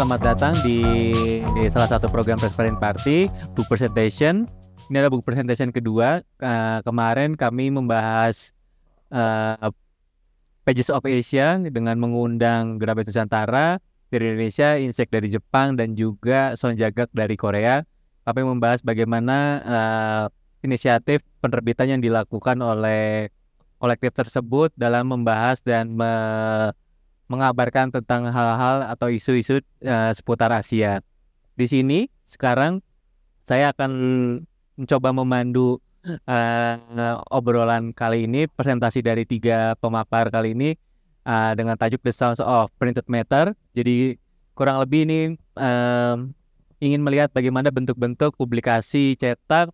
selamat datang di salah satu program Transparent Party, Book Presentation. Ini adalah book presentation kedua. Kemarin kami membahas Pages of Asia dengan mengundang Gramet Nusantara dari Indonesia, Insek dari Jepang, dan juga Sonjagak dari Korea. Kami membahas bagaimana inisiatif penerbitan yang dilakukan oleh kolektif tersebut dalam membahas dan mengabarkan tentang hal-hal atau isu-isu seputar Asia. Di sini sekarang saya akan mencoba memandu obrolan kali ini, presentasi dari 3 pemapar kali ini dengan tajuk The Sounds of Printed Matter. Jadi kurang lebih ini ingin melihat bagaimana bentuk-bentuk publikasi cetak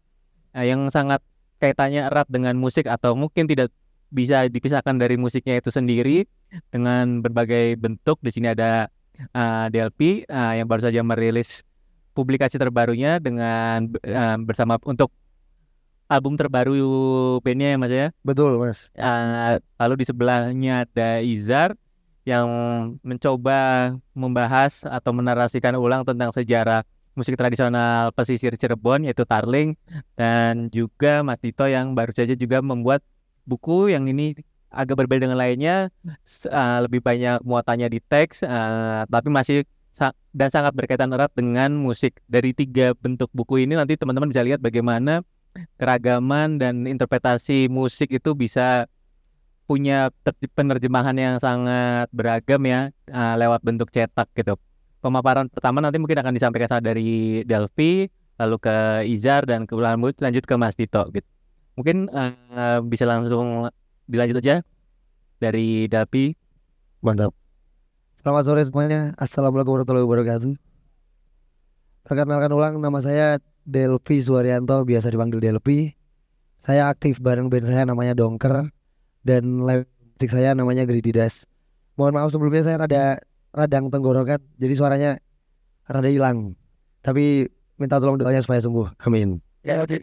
yang sangat kaitannya erat dengan musik atau mungkin tidak bisa dipisahkan dari musiknya itu sendiri dengan berbagai bentuk. Di sini ada DLP yang baru saja merilis publikasi terbarunya dengan bersama untuk album terbaru bandnya ya Mas ya. Betul Mas. Lalu di sebelahnya ada Izar yang mencoba membahas atau menarasikan ulang tentang sejarah musik tradisional pesisir Cirebon yaitu Tarling, dan juga Mas Tito yang baru saja juga membuat buku yang ini agak berbeda dengan lainnya, lebih banyak muatannya di teks, tapi masih dan sangat berkaitan erat dengan musik. Dari 3 bentuk buku ini nanti teman-teman bisa lihat bagaimana keragaman dan interpretasi musik itu bisa punya penerjemahan yang sangat beragam ya, lewat bentuk cetak gitu. Pemaparan pertama nanti mungkin akan disampaikan dari Delphi, lalu ke Izar, dan lanjut ke Mas Tito gitu. Mungkin bisa langsung dilanjut aja dari Delphi. Mantap. Selamat sore semuanya. Assalamualaikum warahmatullahi wabarakatuh. Perkenalkan ulang, nama saya Delphi Suharyanto, biasa dipanggil Delphi. Saya aktif bareng band saya namanya Dongker, dan live musik saya namanya Grididas. Mohon maaf sebelumnya saya radang tenggorokan, jadi suaranya rada hilang. Tapi minta tolong doanya supaya sembuh. Amin. Ya, oke.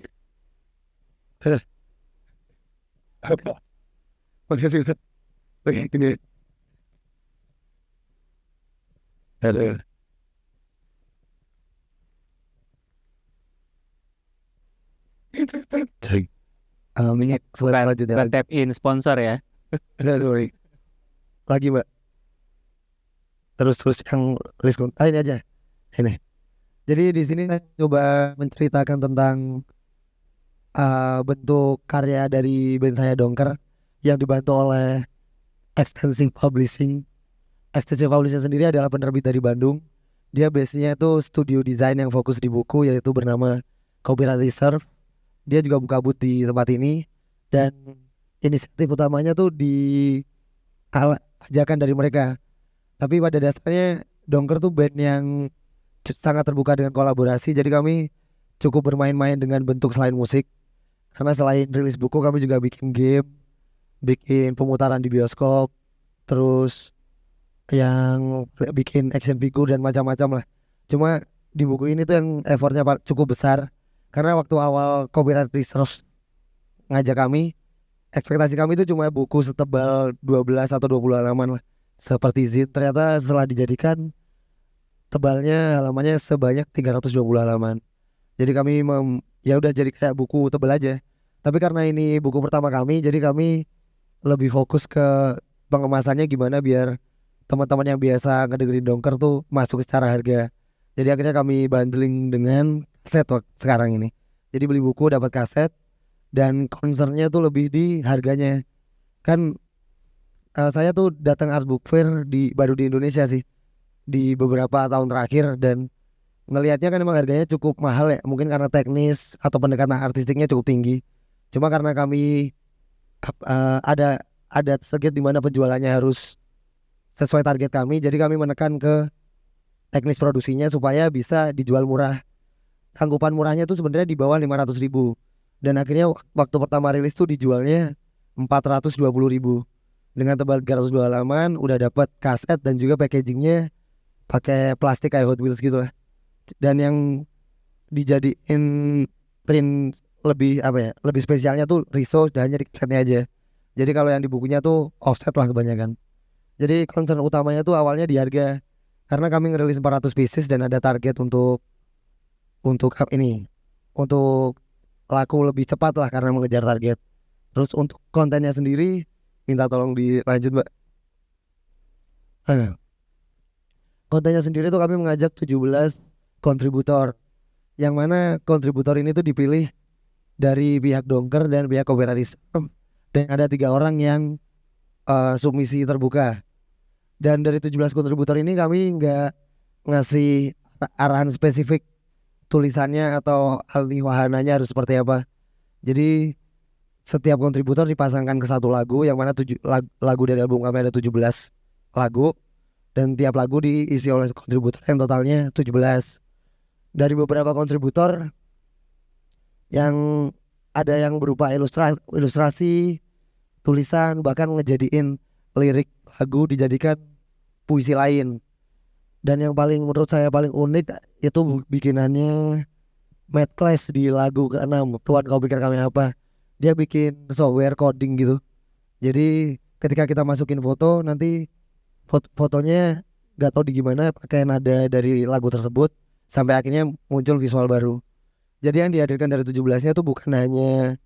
Makasih. Oke, gini. Halo. Cek. Ini selera lanjutnya. Tap in sponsor ya. Aduh, lagi Mbak. Terus yang list ini aja. Ini. Jadi di sini saya coba menceritakan tentang bentuk karya dari band saya Dongker yang dibantu oleh Extensive Publishing. Extensive Publishing sendiri adalah penerbit dari Bandung. Dia base-nya itu studio desain yang fokus di buku, yaitu bernama Copyright Reserve. Dia juga buka booth di tempat ini, dan inisiatif utamanya tuh ajakan dari mereka. Tapi pada dasarnya Dongker tuh band yang sangat terbuka dengan kolaborasi. Jadi kami cukup bermain-main dengan bentuk selain musik. Karena selain rilis buku, kami juga bikin game, bikin pemutaran di bioskop, terus yang bikin action figure dan macam-macam lah. Cuma di buku ini tuh yang effortnya cukup besar, karena waktu awal Copyright Reserve ngajak kami, ekspektasi kami itu cuma buku setebal 12 atau 20 halaman lah, seperti zin. Ternyata setelah dijadikan, tebalnya halamannya sebanyak 320 halaman. Jadi kami ya udah jadi kayak buku tebal aja. Tapi karena ini buku pertama kami, jadi kami lebih fokus ke pengemasannya gimana biar teman-teman yang biasa ngedengerin Dongker tuh masuk secara harga. Jadi akhirnya kami bundling dengan kaset sekarang ini. Jadi beli buku dapat kaset, dan concernnya tuh lebih di harganya. Kan saya tuh datang Art Book Fair baru di Indonesia sih di beberapa tahun terakhir, dan ngelihatnya kan emang harganya cukup mahal ya, mungkin karena teknis atau pendekatan artistiknya cukup tinggi. Cuma karena kami ada target di mana penjualannya harus sesuai target kami, jadi kami menekan ke teknis produksinya supaya bisa dijual murah. Sanggupan murahnya tuh sebenarnya di bawah 500.000, dan akhirnya waktu pertama rilis tuh dijualnya 420.000 dengan tebal 302 halaman. Udah dapat kaset dan juga packagingnya pakai plastik kayak Hot Wheels gitu lah. Dan yang dijadiin print lebih spesialnya tuh riso dan hanya di kasetnya aja. Jadi kalau yang di bukunya tuh offset lah kebanyakan. Jadi concern utamanya tuh awalnya di harga. karena kami ngerilis 400 pieces dan ada target untuk ini untuk laku lebih cepat lah karena mengejar target. Terus untuk kontennya sendiri minta tolong dilanjut Mbak. Nah, kontennya sendiri tuh kami mengajak 17 kontributor, yang mana kontributor ini tuh dipilih dari pihak Dongker dan pihak Copyright Reserve, dan ada 3 orang yang submisi terbuka. Dan dari 17 kontributor ini kami nggak ngasih arahan spesifik tulisannya atau alih wahananya harus seperti apa. Jadi setiap kontributor dipasangkan ke satu lagu, yang mana lagu dari album kami ada 17 lagu, dan tiap lagu diisi oleh kontributor yang totalnya 17. Dari beberapa kontributor yang ada yang berupa ilustrasi, tulisan, bahkan ngejadiin lirik lagu dijadikan puisi lain. Dan yang menurut saya paling unik itu bikinannya Matt Clash di lagu ke-6, Tuhan Kau Pikir Kami Apa. Dia bikin software coding gitu. Jadi ketika kita masukin foto, nanti fotonya gak tahu di gimana pakai nada dari lagu tersebut sampai akhirnya muncul visual baru. Jadi yang dihadirkan dari 17-nya itu bukan hanya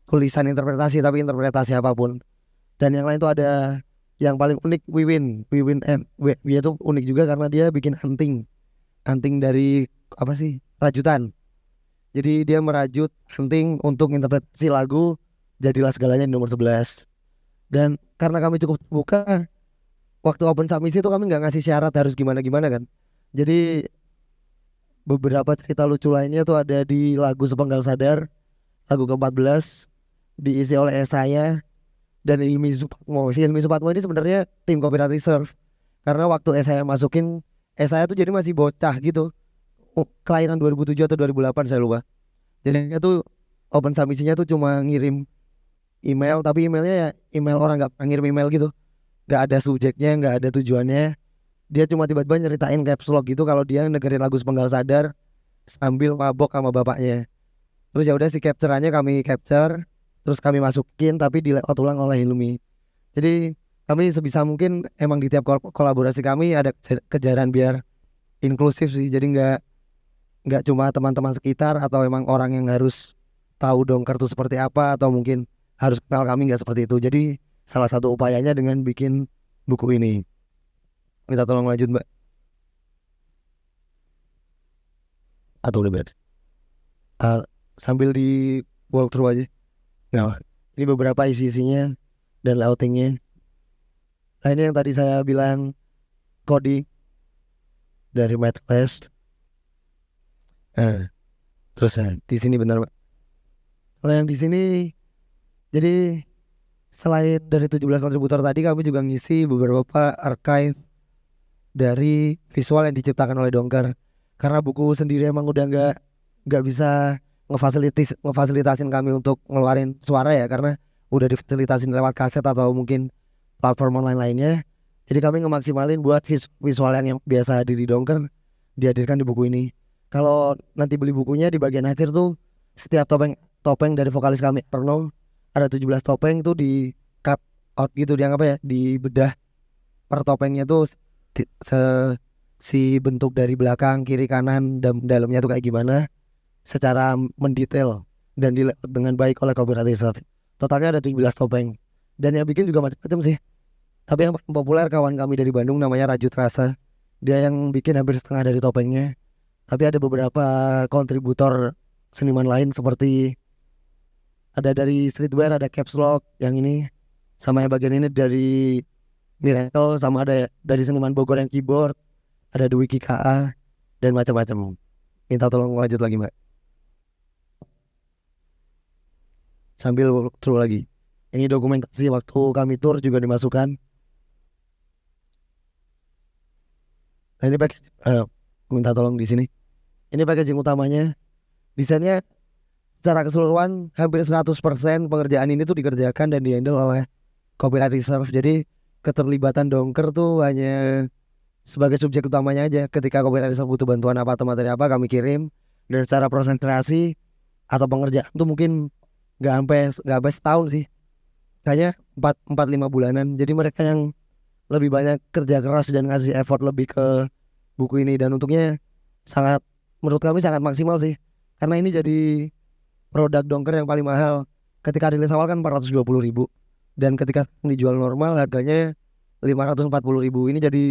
tulisan interpretasi, tapi interpretasi apapun. Dan yang lain tuh ada yang paling unik, Wiwin dia tuh unik juga karena dia bikin anting dari apa sih, rajutan. Jadi dia merajut anting untuk interpretasi lagu Jadilah Segalanya di nomor 11. Dan karena kami cukup terbuka, waktu open submisi itu kami nggak ngasih syarat harus gimana-gimana kan. Jadi beberapa cerita lucu lainnya tuh ada di lagu Sepenggal Sadar, lagu ke-14, diisi oleh saya dan Ilmi Supatmo. Si Ilmi Supatmo ini sebenarnya tim Copyright Reserve, karena waktu saya masukin, saya tuh jadi masih bocah gitu, kelahiran 2007 atau 2008 saya lupa. Jadi itu open submisinya tuh cuma ngirim email, tapi emailnya ya email orang nggak pernah ngirim email gitu, nggak ada subjeknya, nggak ada tujuannya. Dia cuma tiba-tiba nyeritain caps lock gitu kalau dia dengerin lagu Sepenggal Sadar sambil mabok sama bapaknya. Terus ya udah si capture-annya kami capture, terus kami masukin tapi di layout ulang oleh Hilmi. Jadi kami sebisa mungkin emang di tiap kolaborasi kami ada kejaran biar inklusif sih. Jadi nggak cuma teman-teman sekitar atau emang orang yang harus tahu Dongker itu seperti apa atau mungkin harus kenal kami, nggak seperti itu. Jadi salah satu upayanya dengan bikin buku ini. Minta tolong lanjut Mbak. Atau udah beres? Sambil di walkthrough aja. Nah, ini beberapa isi-isinya dan layoutingnya. Nah ini yang tadi saya bilang, coding dari Matt Clash. Terus di sini benar Mbak. Kalau yang di sini, jadi selain dari 17 kontributor tadi, kami juga ngisi beberapa archive dari visual yang diciptakan oleh Dongker. Karena buku sendiri emang udah nggak bisa ngefasilitasin kami untuk ngeluarin suara ya, karena udah difasilitasin lewat kaset atau mungkin platform online lainnya. Jadi kami ngemaksimalin buat visual yang biasa hadir di Dongker dihadirkan di buku ini. Kalau nanti beli bukunya, di bagian akhir tuh setiap topeng dari vokalis kami Arno, ada 17 topeng tuh di cut out gitu, dianggap ya, dibedah per topengnya tuh si bentuk dari belakang, kiri, kanan, dan dalamnya tuh kayak gimana secara mendetail dan dilihat dengan baik oleh Copyright Reserve. Totalnya ada 17 topeng dan yang bikin juga macam-macam sih. Tapi yang paling populer kawan kami dari Bandung namanya Rajut Rasa. Dia yang bikin hampir setengah dari topengnya. Tapi ada beberapa kontributor seniman lain seperti ada dari Streetwear, ada Caps Lock yang ini, sama yang bagian ini dari Miracle, sama ada dari seniman Bogor yang keyboard, ada Dwi KA dan macam-macam. Minta tolong lanjut lagi Mbak. Sambil walkthrough lagi. Ini dokumentasi waktu kami tour juga dimasukkan. Nah ini minta tolong di sini. Ini packaging utamanya. Desainnya secara keseluruhan hampir 100% pengerjaan ini tuh dikerjakan dan dihandle oleh Copyright Reserve. Jadi keterlibatan Dongker tuh hanya sebagai subjek utamanya aja. Ketika Copyright Reserve butuh bantuan apa atau materi apa, kami kirim. Dan secara proses kreasi atau pengerjaan tuh mungkin nggak sampai setahun sih. Kayaknya 4-5 bulanan. Jadi mereka yang lebih banyak kerja keras dan ngasih effort lebih ke buku ini, dan untuknya sangat, menurut kami sangat maksimal sih, karena ini jadi produk Dongker yang paling mahal. Ketika rilis awal kan 420.000, dan ketika dijual normal harganya 540.000. Ini jadi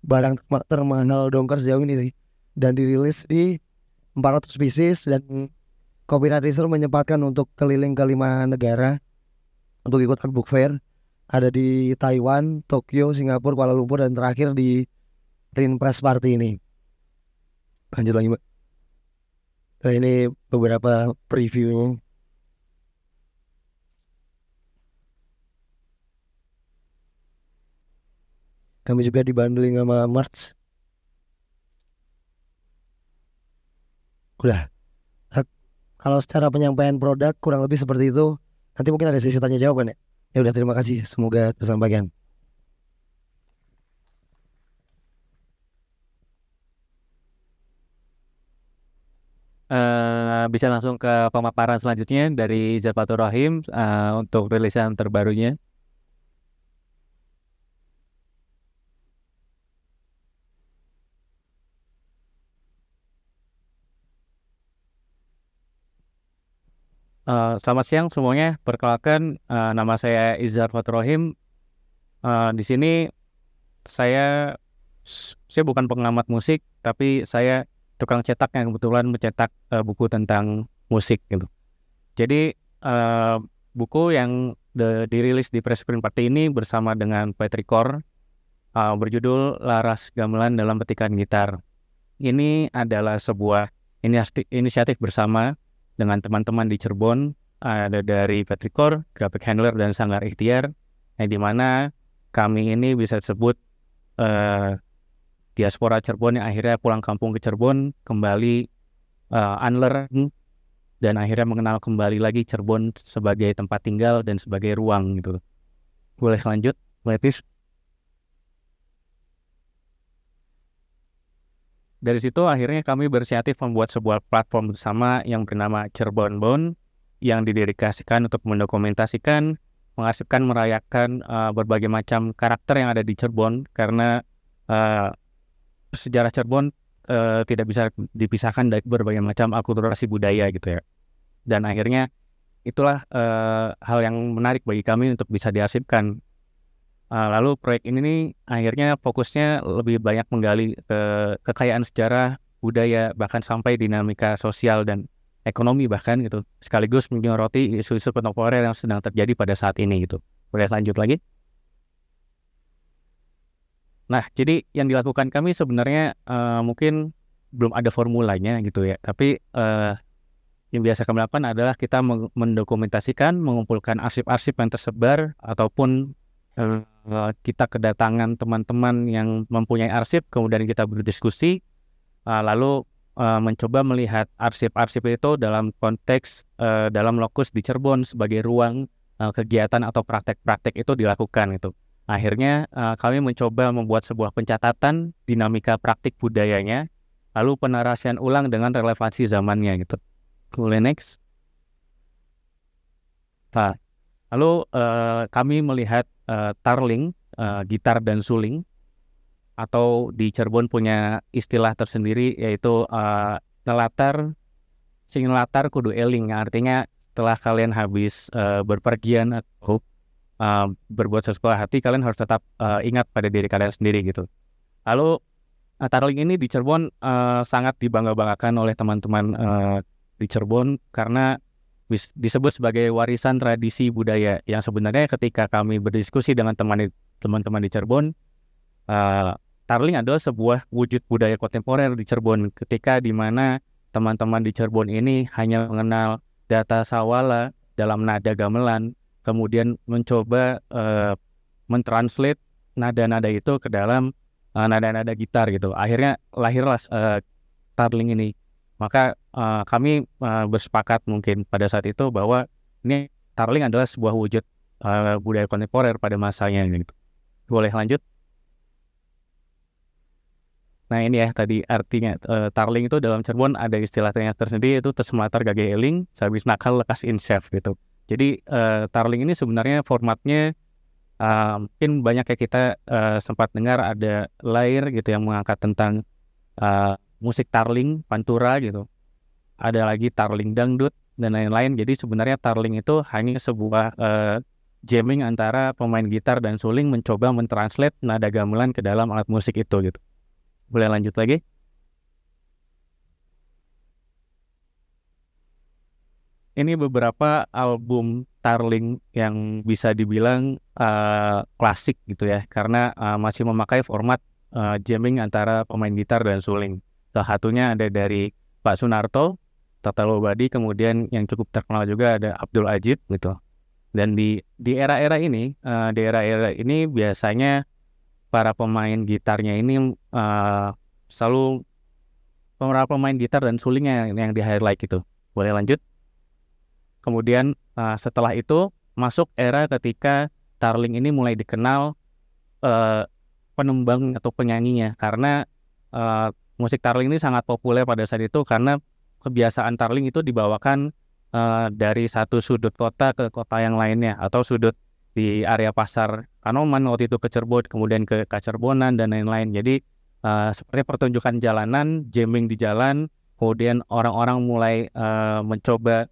barang termahal Dongker sejauh ini sih, dan dirilis di 400 pieces, dan Copyright Research menyempatkan untuk keliling ke 5 negara untuk ikutan book fair. Ada di Taiwan, Tokyo, Singapura, Kuala Lumpur, dan terakhir di Print Press Party ini. Lanjut lagi, Mbak. Nah, ini beberapa previewnya. Kami juga dibundling sama merch. Udah. Kalau secara penyampaian produk kurang lebih seperti itu. Nanti mungkin ada sesi tanya jawab kan ya. Ya udah, terima kasih. Semoga tersampaikan. Bisa langsung ke pemaparan selanjutnya dari Izzar Fatur Rahim untuk rilisan terbarunya. Selamat siang semuanya. Perkenalkan, nama saya Izzar Fatur Rahim. Di sini saya saya bukan pengamat musik, tapi saya tukang cetak yang kebetulan mencetak buku tentang musik gitu. Jadi buku yang dirilis di Press Print Party ini bersama dengan Petricor berjudul Laras Gamelan dalam Petikan Gitar. Ini adalah sebuah inisiatif bersama dengan teman-teman di Cirebon, ada dari Petricor, Graphic Handler, dan Sanggar Ikhtiar, yang dimana kami ini bisa disebut diaspora Cirebon yang akhirnya pulang kampung ke Cirebon, kembali unlearn, dan akhirnya mengenal kembali lagi Cirebon sebagai tempat tinggal dan sebagai ruang gitu. Boleh lanjut, Letif? Dari situ akhirnya kami berinisiatif membuat sebuah platform bersama yang bernama Cirebon Bound, yang didedikasikan untuk mendokumentasikan, mengarsipkan, merayakan berbagai macam karakter yang ada di Cirebon, karena sejarah Cirebon tidak bisa dipisahkan dari berbagai macam akulturasi budaya gitu ya. Dan akhirnya itulah hal yang menarik bagi kami untuk bisa diarsipkan. Lalu proyek ini nih akhirnya fokusnya lebih banyak menggali kekayaan sejarah, budaya, bahkan sampai dinamika sosial dan ekonomi bahkan gitu, sekaligus menyoroti isu-isu kontemporer yang sedang terjadi pada saat ini gitu. Boleh lanjut lagi? Nah, jadi yang dilakukan kami sebenarnya mungkin belum ada formulanya gitu ya, tapi yang biasa kami lakukan adalah kita mendokumentasikan, mengumpulkan arsip-arsip yang tersebar, ataupun kita kedatangan teman-teman yang mempunyai arsip, kemudian kita berdiskusi, lalu mencoba melihat arsip-arsip itu dalam konteks dalam lokus di Cirebon sebagai ruang kegiatan atau praktek-praktek itu dilakukan itu. Akhirnya kami mencoba membuat sebuah pencatatan dinamika praktik budayanya, lalu penarasian ulang dengan relevansi zamannya gitu. Boleh next. Nah, lalu kami melihat tarling, gitar dan suling, atau di Cirebon punya istilah tersendiri yaitu nelatar, sing nelatar kudu eling, artinya setelah kalian habis berpergian atau berbuat sesuatu hati, kalian harus tetap ingat pada diri kalian sendiri gitu. Lalu tarling ini di Cirebon sangat dibangga-banggakan oleh teman-teman di Cirebon karena disebut sebagai warisan tradisi budaya, yang sebenarnya ketika kami berdiskusi dengan teman-teman di Cirebon, tarling adalah sebuah wujud budaya kontemporer di Cirebon, ketika di mana teman-teman di Cirebon ini hanya mengenal data sawala dalam nada gamelan, kemudian mencoba mentranslate nada-nada itu ke dalam nada-nada gitar gitu. Akhirnya lahirlah tarling ini. Maka kami bersepakat mungkin pada saat itu bahwa ini tarling adalah sebuah wujud budaya kontemporer pada masanya gitu. Boleh lanjut? Nah ini ya tadi artinya tarling itu dalam Cirebon ada istilahnya tersendiri, itu tersematar gage eling, sabis nakal lekas insyaf gitu. Jadi tarling ini sebenarnya formatnya mungkin banyak ya kita sempat dengar ada lair gitu yang mengangkat tentang musik tarling, pantura gitu. Ada lagi tarling dangdut dan lain-lain. Jadi sebenarnya tarling itu hanya sebuah jamming antara pemain gitar dan suling mencoba mentranslate nada gamelan ke dalam alat musik itu gitu. Boleh lanjut lagi? Ini beberapa album tarling yang bisa dibilang klasik gitu ya, karena masih memakai format jamming antara pemain gitar dan suling. Salah satunya ada dari Pak Sunarto, Tata Lobadi, kemudian yang cukup terkenal juga ada Abdul Ajib gitu. Dan di era-era ini, biasanya para pemain gitarnya ini selalu para pemain gitar dan sulingnya yang di highlight gitu. Boleh lanjut? Kemudian setelah itu masuk era ketika tarling ini mulai dikenal penembang atau penyanyinya, karena musik tarling ini sangat populer pada saat itu karena kebiasaan tarling itu dibawakan dari satu sudut kota ke kota yang lainnya, atau sudut di area pasar Kanoman waktu itu ke Cirebon, kemudian ke Kacerbonan dan lain-lain. Jadi seperti pertunjukan jalanan, jamming di jalan, kemudian orang-orang mulai mencoba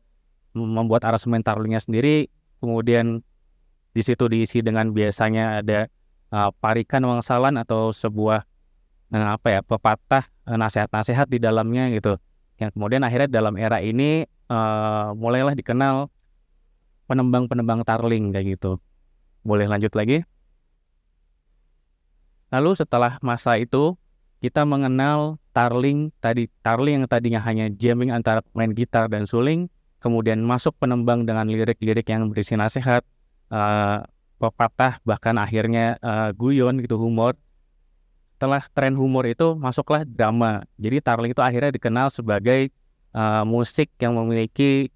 membuat aransemen tarlingnya sendiri, kemudian di situ diisi dengan biasanya ada parikan wangsalan atau sebuah pepatah, nasihat-nasihat di dalamnya gitu. Yang kemudian akhirnya dalam era ini mulailah dikenal penembang-penembang tarling kayak gitu. Boleh lanjut lagi? Lalu setelah masa itu kita mengenal tarling yang tadinya hanya jamming antara pemain gitar dan suling, kemudian masuk penembang dengan lirik-lirik yang berisi nasihat, pepatah, bahkan akhirnya guyon gitu, humor. Setelah tren humor itu masuklah drama. Jadi tarling itu akhirnya dikenal sebagai musik yang memiliki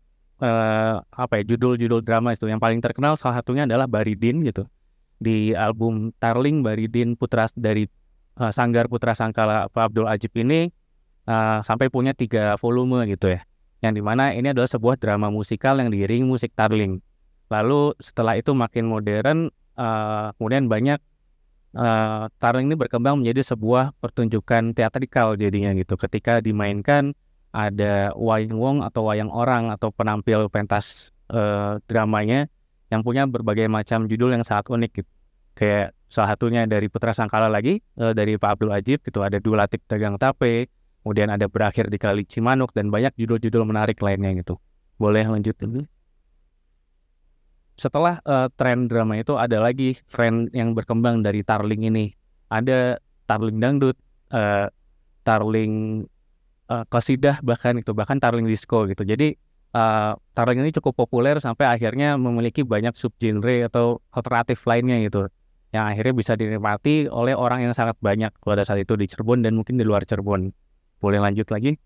judul-judul drama itu. Yang paling terkenal salah satunya adalah Baridin gitu. Di album Tarling, Baridin Putra dari Sanggar Putra Sangkala Pak Abdul Ajib ini sampai punya 3 volume gitu ya. Yang dimana ini adalah sebuah drama musikal yang diiringi musik tarling. Lalu setelah itu makin modern, kemudian banyak tarling ini berkembang menjadi sebuah pertunjukan teatrikal jadinya gitu. Ketika dimainkan ada wayang wong atau wayang orang atau penampil pentas dramanya yang punya berbagai macam judul yang sangat unik gitu. Kayak salah satunya dari Putra Sangkala lagi, dari Pak Abdul Ajib gitu, ada Dulatik Dagang Tape, kemudian ada Berakhir di Kali Cimanuk, dan banyak judul-judul menarik lainnya gitu. Boleh lanjut dulu? Setelah tren drama itu ada lagi tren yang berkembang dari tarling ini. Ada tarling dangdut, tarling qasidah, bahkan tarling disco gitu. Jadi tarling ini cukup populer sampai akhirnya memiliki banyak subgenre atau alternatif lainnya gitu, yang akhirnya bisa dinikmati oleh orang yang sangat banyak pada saat itu di Cirebon dan mungkin di luar Cirebon. Boleh lanjut lagi?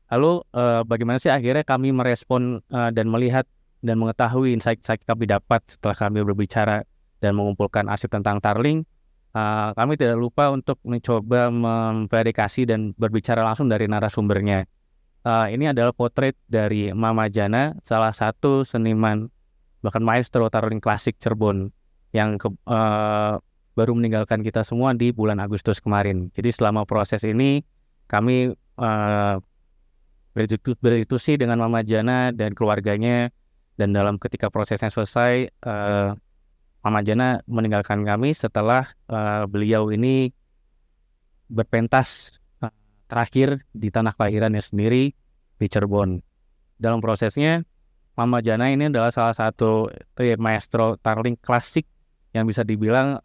Lalu bagaimana sih akhirnya kami merespon dan melihat dan mengetahui insight-insight kami dapat setelah kami berbicara dan mengumpulkan arsip tentang tarling? Kami tidak lupa untuk mencoba memverifikasi dan berbicara langsung dari narasumbernya. Ini adalah potret dari Mama Jana, salah satu seniman bahkan maestro tarling klasik Cirebon yang baru meninggalkan kita semua di bulan Agustus kemarin. Jadi selama proses ini kami berdiskusi dengan Mama Jana dan keluarganya, dan dalam ketika prosesnya selesai, Mama Jana meninggalkan kami setelah beliau ini berpentas terakhir di tanah kelahirannya sendiri di Cirebon. Dalam prosesnya, Mama Jana ini adalah salah satu maestro tarling klasik yang bisa dibilang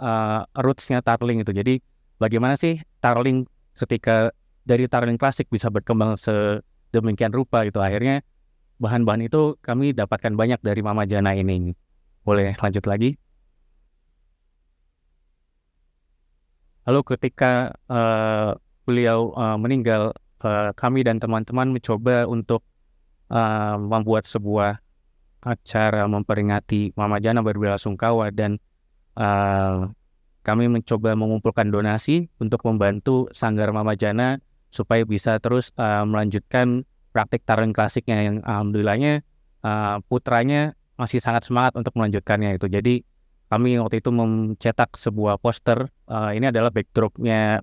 roots-nya tarling itu. Jadi bagaimana sih tarling ketika dari tarling klasik bisa berkembang sedemikian rupa gitu. Akhirnya bahan-bahan itu kami dapatkan banyak dari Mama Jana ini. Boleh lanjut lagi? Lalu ketika beliau meninggal, kami dan teman-teman mencoba untuk membuat sebuah acara memperingati Mama Jana berbelasungkawa, dan kami mencoba mengumpulkan donasi untuk membantu Sanggar Mama Jana supaya bisa terus melanjutkan praktik tarling klasiknya yang alhamdulillahnya putranya masih sangat semangat untuk melanjutkannya itu. Jadi kami waktu itu mencetak sebuah poster, ini adalah backdropnya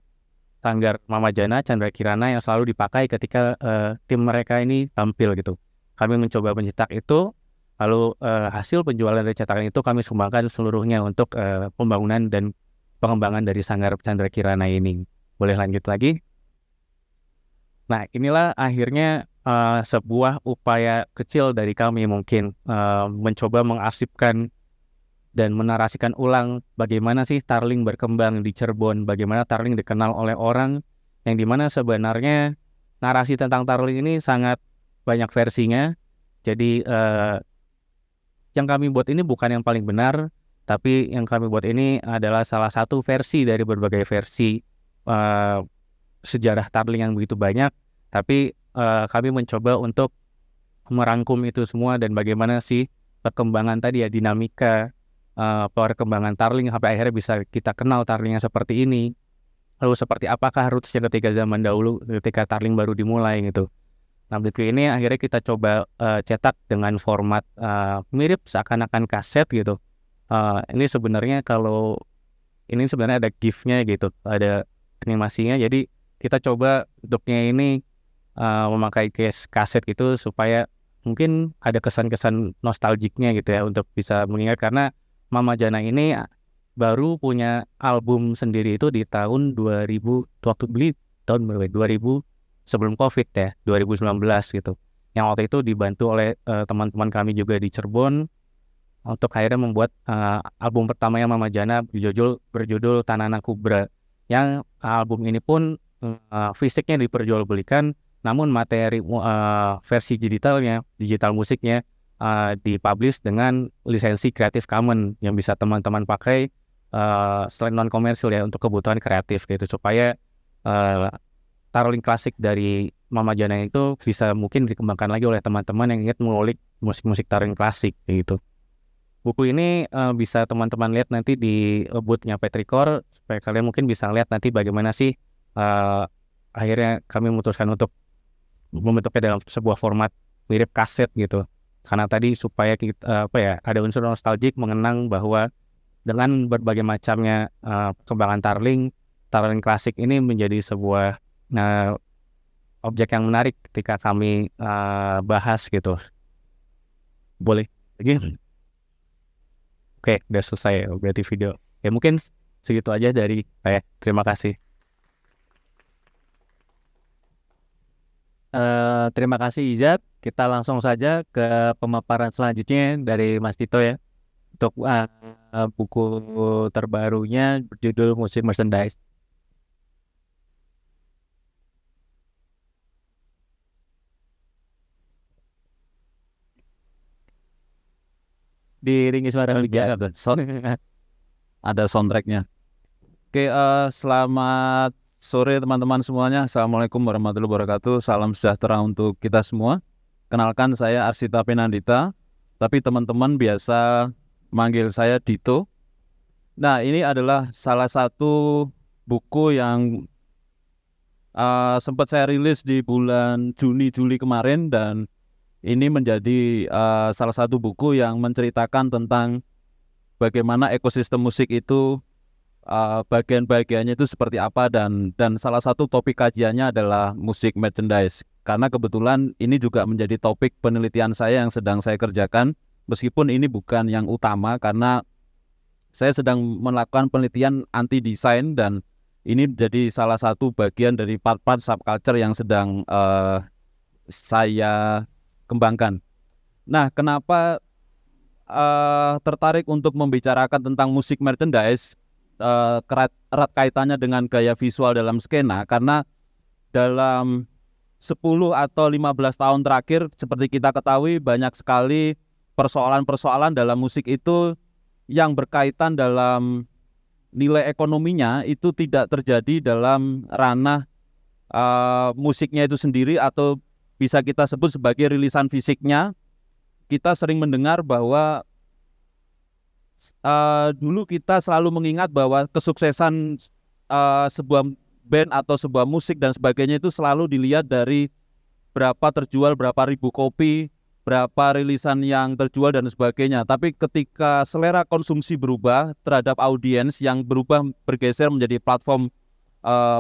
sanggar Mama Jana, Chandra Kirana yang selalu dipakai ketika tim mereka ini tampil gitu. Kami mencoba mencetak itu, lalu hasil penjualan dari cetakan itu kami sumbangkan seluruhnya untuk pembangunan dan pengembangan dari sanggar Chandra Kirana ini. Boleh lanjut lagi? Nah, inilah akhirnya sebuah upaya kecil dari kami mungkin mencoba mengarsipkan dan menarasikan ulang bagaimana sih Tarling berkembang di Cirebon, bagaimana Tarling dikenal oleh orang, yang dimana sebenarnya narasi tentang Tarling ini sangat banyak versinya. Jadi yang kami buat ini bukan yang paling benar, tapi yang kami buat ini adalah salah satu versi dari berbagai versi sejarah Tarling yang begitu banyak. Tapi kami mencoba untuk merangkum itu semua dan bagaimana sih perkembangan tadi ya, dinamika perkembangan Tarling sampai akhirnya bisa kita kenal Tarling yang seperti ini. Lalu seperti apakah rootsnya ketika zaman dahulu, ketika Tarling baru dimulai gitu. Nah, buku ini akhirnya kita coba cetak dengan format mirip seakan-akan kaset gitu. Ini sebenarnya ada GIF-nya gitu, ada animasinya. Jadi kita coba bentuknya ini memakai case kaset gitu supaya mungkin ada kesan-kesan nostalgiknya gitu ya untuk bisa mengingat, karena Mama Jana ini baru punya album sendiri itu di tahun 2000, waktu beli tahun 2000 sebelum COVID ya, 2019 gitu. Yang waktu itu dibantu oleh teman-teman kami juga di Cirebon untuk akhirnya membuat album pertamanya Mama Jana berjudul Tanana Kubra. Yang album ini pun fisiknya diperjualbelikan, namun materi versi digital musiknya dipublish dengan lisensi Creative Commons yang bisa teman-teman pakai selain non komersil ya, untuk kebutuhan kreatif gitu, supaya Tarling klasik dari Mama Jana itu bisa mungkin dikembangkan lagi oleh teman-teman yang ingin mengulik musik-musik Tarling klasik gitu. Buku ini bisa teman-teman lihat nanti di booth-nya Petrikor, supaya kalian mungkin bisa lihat nanti bagaimana sih akhirnya kami memutuskan untuk membentuknya dalam sebuah format mirip kaset gitu. Karena tadi supaya kita ada unsur nostalgik mengenang bahwa dengan berbagai macamnya perkembangan Tarling klasik ini menjadi sebuah objek yang menarik ketika kami bahas gitu. Boleh lagi? Oke, udah selesai berarti video. Ya mungkin segitu aja dari saya. Terima kasih. Terima kasih Izat. Kita langsung saja ke pemaparan selanjutnya dari Mas Tito ya, untuk buku terbarunya berjudul Musik Merchandise. Diiringi suara hujan. Ada soundtracknya. Oke, selamat sore teman-teman semuanya. Assalamualaikum warahmatullahi wabarakatuh. Salam sejahtera untuk kita semua. Kenalkan, saya Arsita Penandita, tapi teman-teman biasa manggil saya Dito. Nah, ini adalah salah satu buku yang sempat saya rilis di bulan Juni-Juli kemarin, dan ini menjadi salah satu buku yang menceritakan tentang bagaimana ekosistem musik itu bagian-bagiannya itu seperti apa, dan salah satu topik kajiannya adalah musik merchandise. Karena kebetulan ini juga menjadi topik penelitian saya yang sedang saya kerjakan, meskipun ini bukan yang utama karena saya sedang melakukan penelitian anti desain, dan ini jadi salah satu bagian dari part-part subculture yang sedang saya kembangkan. Nah, kenapa tertarik untuk membicarakan tentang musik merchandise? Erat kaitannya dengan gaya visual dalam skena, karena dalam 10 atau 15 tahun terakhir, seperti kita ketahui, banyak sekali persoalan-persoalan dalam musik itu yang berkaitan dalam nilai ekonominya itu tidak terjadi dalam ranah musiknya itu sendiri, atau bisa kita sebut sebagai rilisan fisiknya. Kita sering mendengar bahwa dulu kita selalu mengingat bahwa kesuksesan sebuah band atau sebuah musik dan sebagainya itu selalu dilihat dari berapa terjual, berapa ribu kopi, berapa rilisan yang terjual dan sebagainya. Tapi ketika selera konsumsi berubah terhadap audiens yang berubah, bergeser menjadi platform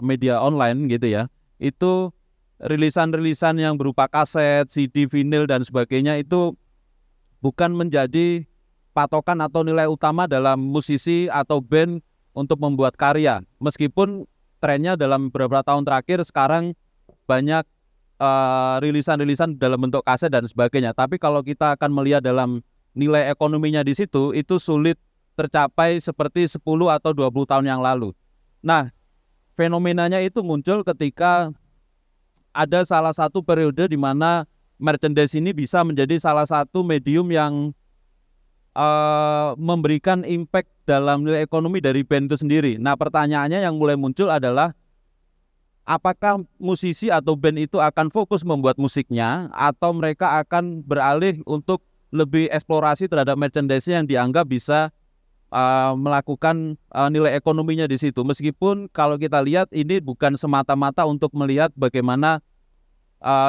media online gitu ya, itu rilisan-rilisan yang berupa kaset, CD, vinyl dan sebagainya itu bukan menjadi patokan atau nilai utama dalam musisi atau band untuk membuat karya. Meskipun trennya dalam beberapa tahun terakhir sekarang banyak rilisan-rilisan dalam bentuk kaset dan sebagainya. Tapi kalau kita akan melihat dalam nilai ekonominya di situ, itu sulit tercapai seperti 10 atau 20 tahun yang lalu. Nah, fenomenanya itu muncul ketika ada salah satu periode di mana merchandise ini bisa menjadi salah satu medium yang memberikan impact dalam nilai ekonomi dari band itu sendiri. Nah, pertanyaannya yang mulai muncul adalah apakah musisi atau band itu akan fokus membuat musiknya atau mereka akan beralih untuk lebih eksplorasi terhadap merchandise yang dianggap bisa melakukan nilai ekonominya di situ. Meskipun kalau kita lihat ini bukan semata-mata untuk melihat bagaimana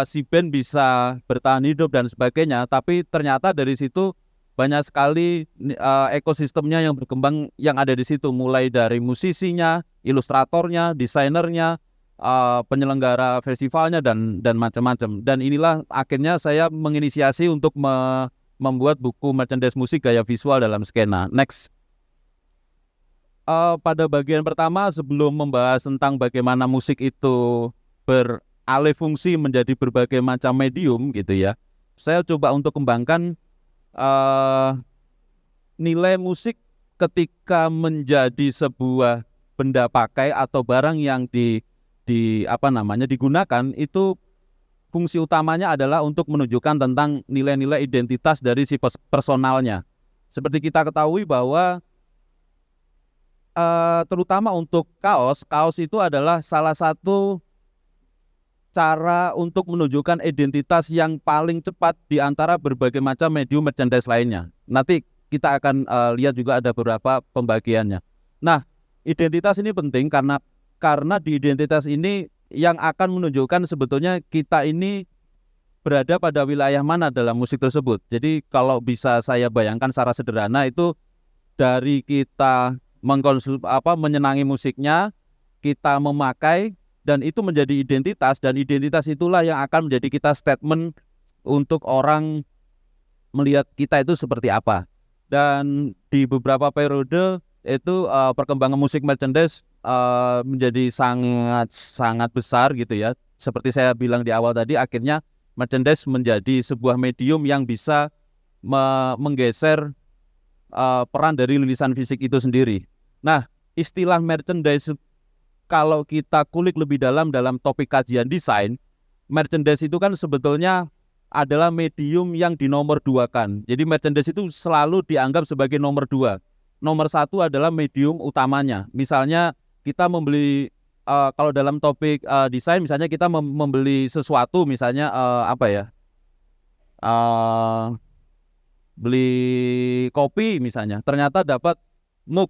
si band bisa bertahan hidup dan sebagainya, tapi ternyata dari situ banyak sekali ekosistemnya yang berkembang yang ada di situ, mulai dari musisinya, ilustratornya, desainernya, penyelenggara festivalnya dan macam-macam. Dan inilah akhirnya saya menginisiasi untuk membuat buku merchandise musik gaya visual dalam skena. Next. Pada bagian pertama sebelum membahas tentang bagaimana musik itu beralih fungsi menjadi berbagai macam medium gitu ya, saya coba untuk kembangkan nilai musik ketika menjadi sebuah benda pakai atau barang yang digunakan, itu fungsi utamanya adalah untuk menunjukkan tentang nilai-nilai identitas dari si personalnya. Seperti kita ketahui bahwa terutama untuk kaos itu adalah salah satu cara untuk menunjukkan identitas yang paling cepat di antara berbagai macam medium merchandise lainnya. Nanti kita akan lihat juga ada beberapa pembagiannya. Nah, identitas ini penting karena di identitas ini yang akan menunjukkan sebetulnya kita ini berada pada wilayah mana dalam musik tersebut. Jadi kalau bisa saya bayangkan secara sederhana itu dari kita menyenangi musiknya, kita memakai, dan itu menjadi identitas, dan identitas itulah yang akan menjadi kita statement untuk orang melihat kita itu seperti apa. Dan di beberapa periode itu perkembangan musik merchandise menjadi sangat besar gitu ya. Seperti saya bilang di awal tadi, akhirnya merchandise menjadi sebuah medium yang bisa menggeser peran dari rilisan fisik itu sendiri. Nah, istilah merchandise kalau kita kulik lebih dalam topik kajian desain, merchandise itu kan sebetulnya adalah medium yang dinomor duakan. Jadi merchandise itu selalu dianggap sebagai nomor dua. Nomor satu adalah medium utamanya. Misalnya kita membeli, kalau dalam topik desain, misalnya kita membeli sesuatu, misalnya beli kopi misalnya, ternyata dapat mug.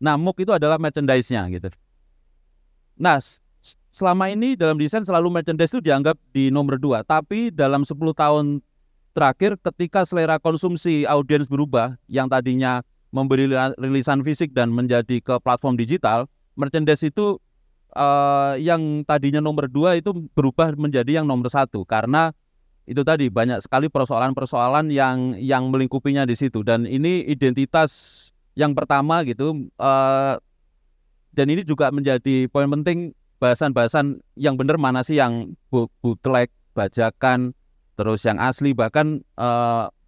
Nah, mug itu adalah merchandise-nya gitu. Nah, selama ini dalam desain selalu merchandise itu dianggap di nomor 2. Tapi dalam 10 tahun terakhir ketika selera konsumsi audiens berubah, yang tadinya memberi rilisan fisik dan menjadi ke platform digital, merchandise itu yang tadinya nomor 2 itu berubah menjadi yang nomor 1. Karena itu tadi banyak sekali persoalan-persoalan yang melingkupinya di situ. Dan ini identitas yang pertama gitu, dan ini juga menjadi poin penting bahasan-bahasan yang benar mana sih yang bootleg, bajakan, terus yang asli. Bahkan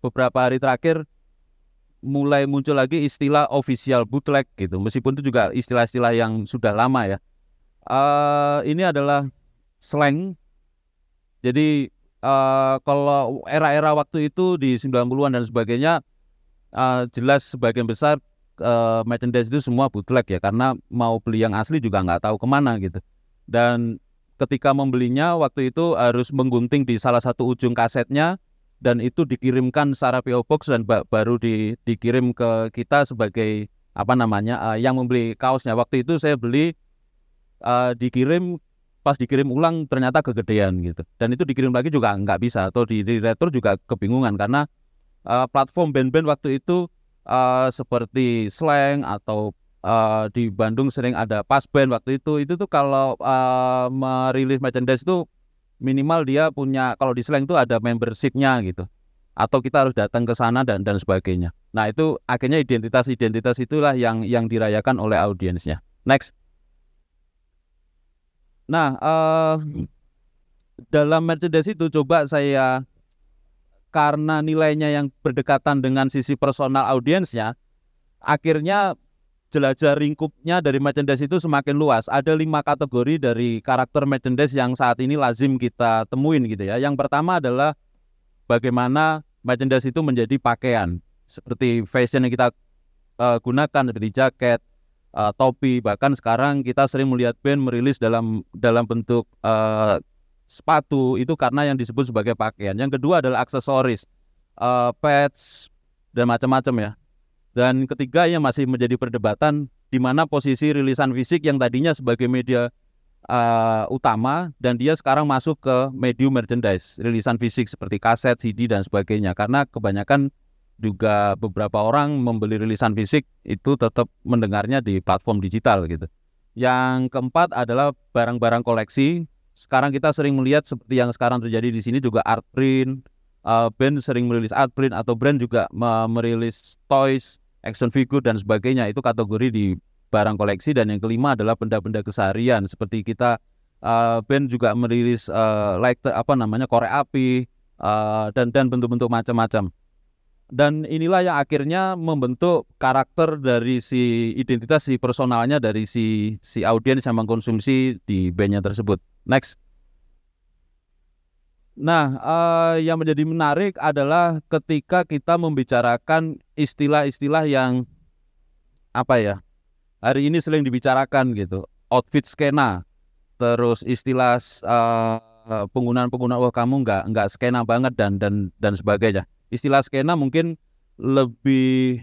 beberapa hari terakhir mulai muncul lagi istilah official bootleg gitu, meskipun itu juga istilah-istilah yang sudah lama ya. Ini adalah slang. Jadi kalau era-era waktu itu di 90-an dan sebagainya, jelas sebagian besar merchandise itu semua bootleg ya, karena mau beli yang asli juga nggak tahu kemana gitu. Dan ketika membelinya waktu itu harus menggunting di salah satu ujung kasetnya, dan itu dikirimkan secara PO Box dan baru dikirim ke kita sebagai yang membeli kaosnya. Waktu itu saya beli, dikirim, pas dikirim ulang ternyata kegedean gitu, dan itu dikirim lagi juga nggak bisa, atau di retur juga kebingungan karena platform band-band waktu itu seperti Slang atau di Bandung sering ada pas band waktu itu tuh kalau merilis merchandise itu minimal dia punya, kalau di slang itu ada membershipnya gitu, atau kita harus datang ke sana dan sebagainya. Nah itu akhirnya identitas itulah yang dirayakan oleh audiensnya. Next. Nah dalam merchandise itu coba saya, karena nilainya yang berdekatan dengan sisi personal audiensnya, akhirnya jelajah lingkupnya dari merchandise itu semakin luas. Ada 5 kategori dari karakter merchandise yang saat ini lazim kita temuin gitu ya. Yang pertama adalah bagaimana merchandise itu menjadi pakaian, seperti fashion yang kita gunakan, seperti jaket, topi. Bahkan sekarang kita sering melihat band merilis dalam bentuk sepatu, itu karena yang disebut sebagai pakaian. Yang kedua adalah aksesoris, patch dan macam-macam ya. Dan ketiga yang masih menjadi perdebatan, di mana posisi rilisan fisik yang tadinya sebagai media utama dan dia sekarang masuk ke medium merchandise, rilisan fisik seperti kaset, CD dan sebagainya. Karena kebanyakan juga beberapa orang membeli rilisan fisik itu tetap mendengarnya di platform digital gitu. Yang keempat adalah barang-barang koleksi. Sekarang kita sering melihat seperti yang sekarang terjadi di sini juga art print. Band sering merilis art print atau brand juga merilis toys, action figure dan sebagainya. Itu kategori di barang koleksi. Dan yang kelima adalah benda-benda keseharian, seperti kita band juga merilis korek api dan bentuk-bentuk macam-macam. Dan inilah yang akhirnya membentuk karakter dari si identitas, si personalnya dari si audiens yang mengkonsumsi di bandnya tersebut. Next. Nah, yang menjadi menarik adalah ketika kita membicarakan istilah-istilah yang hari ini sering dibicarakan gitu, outfit skena, terus istilah penggunaan wah kamu nggak skena banget dan sebagainya. Istilah skena mungkin lebih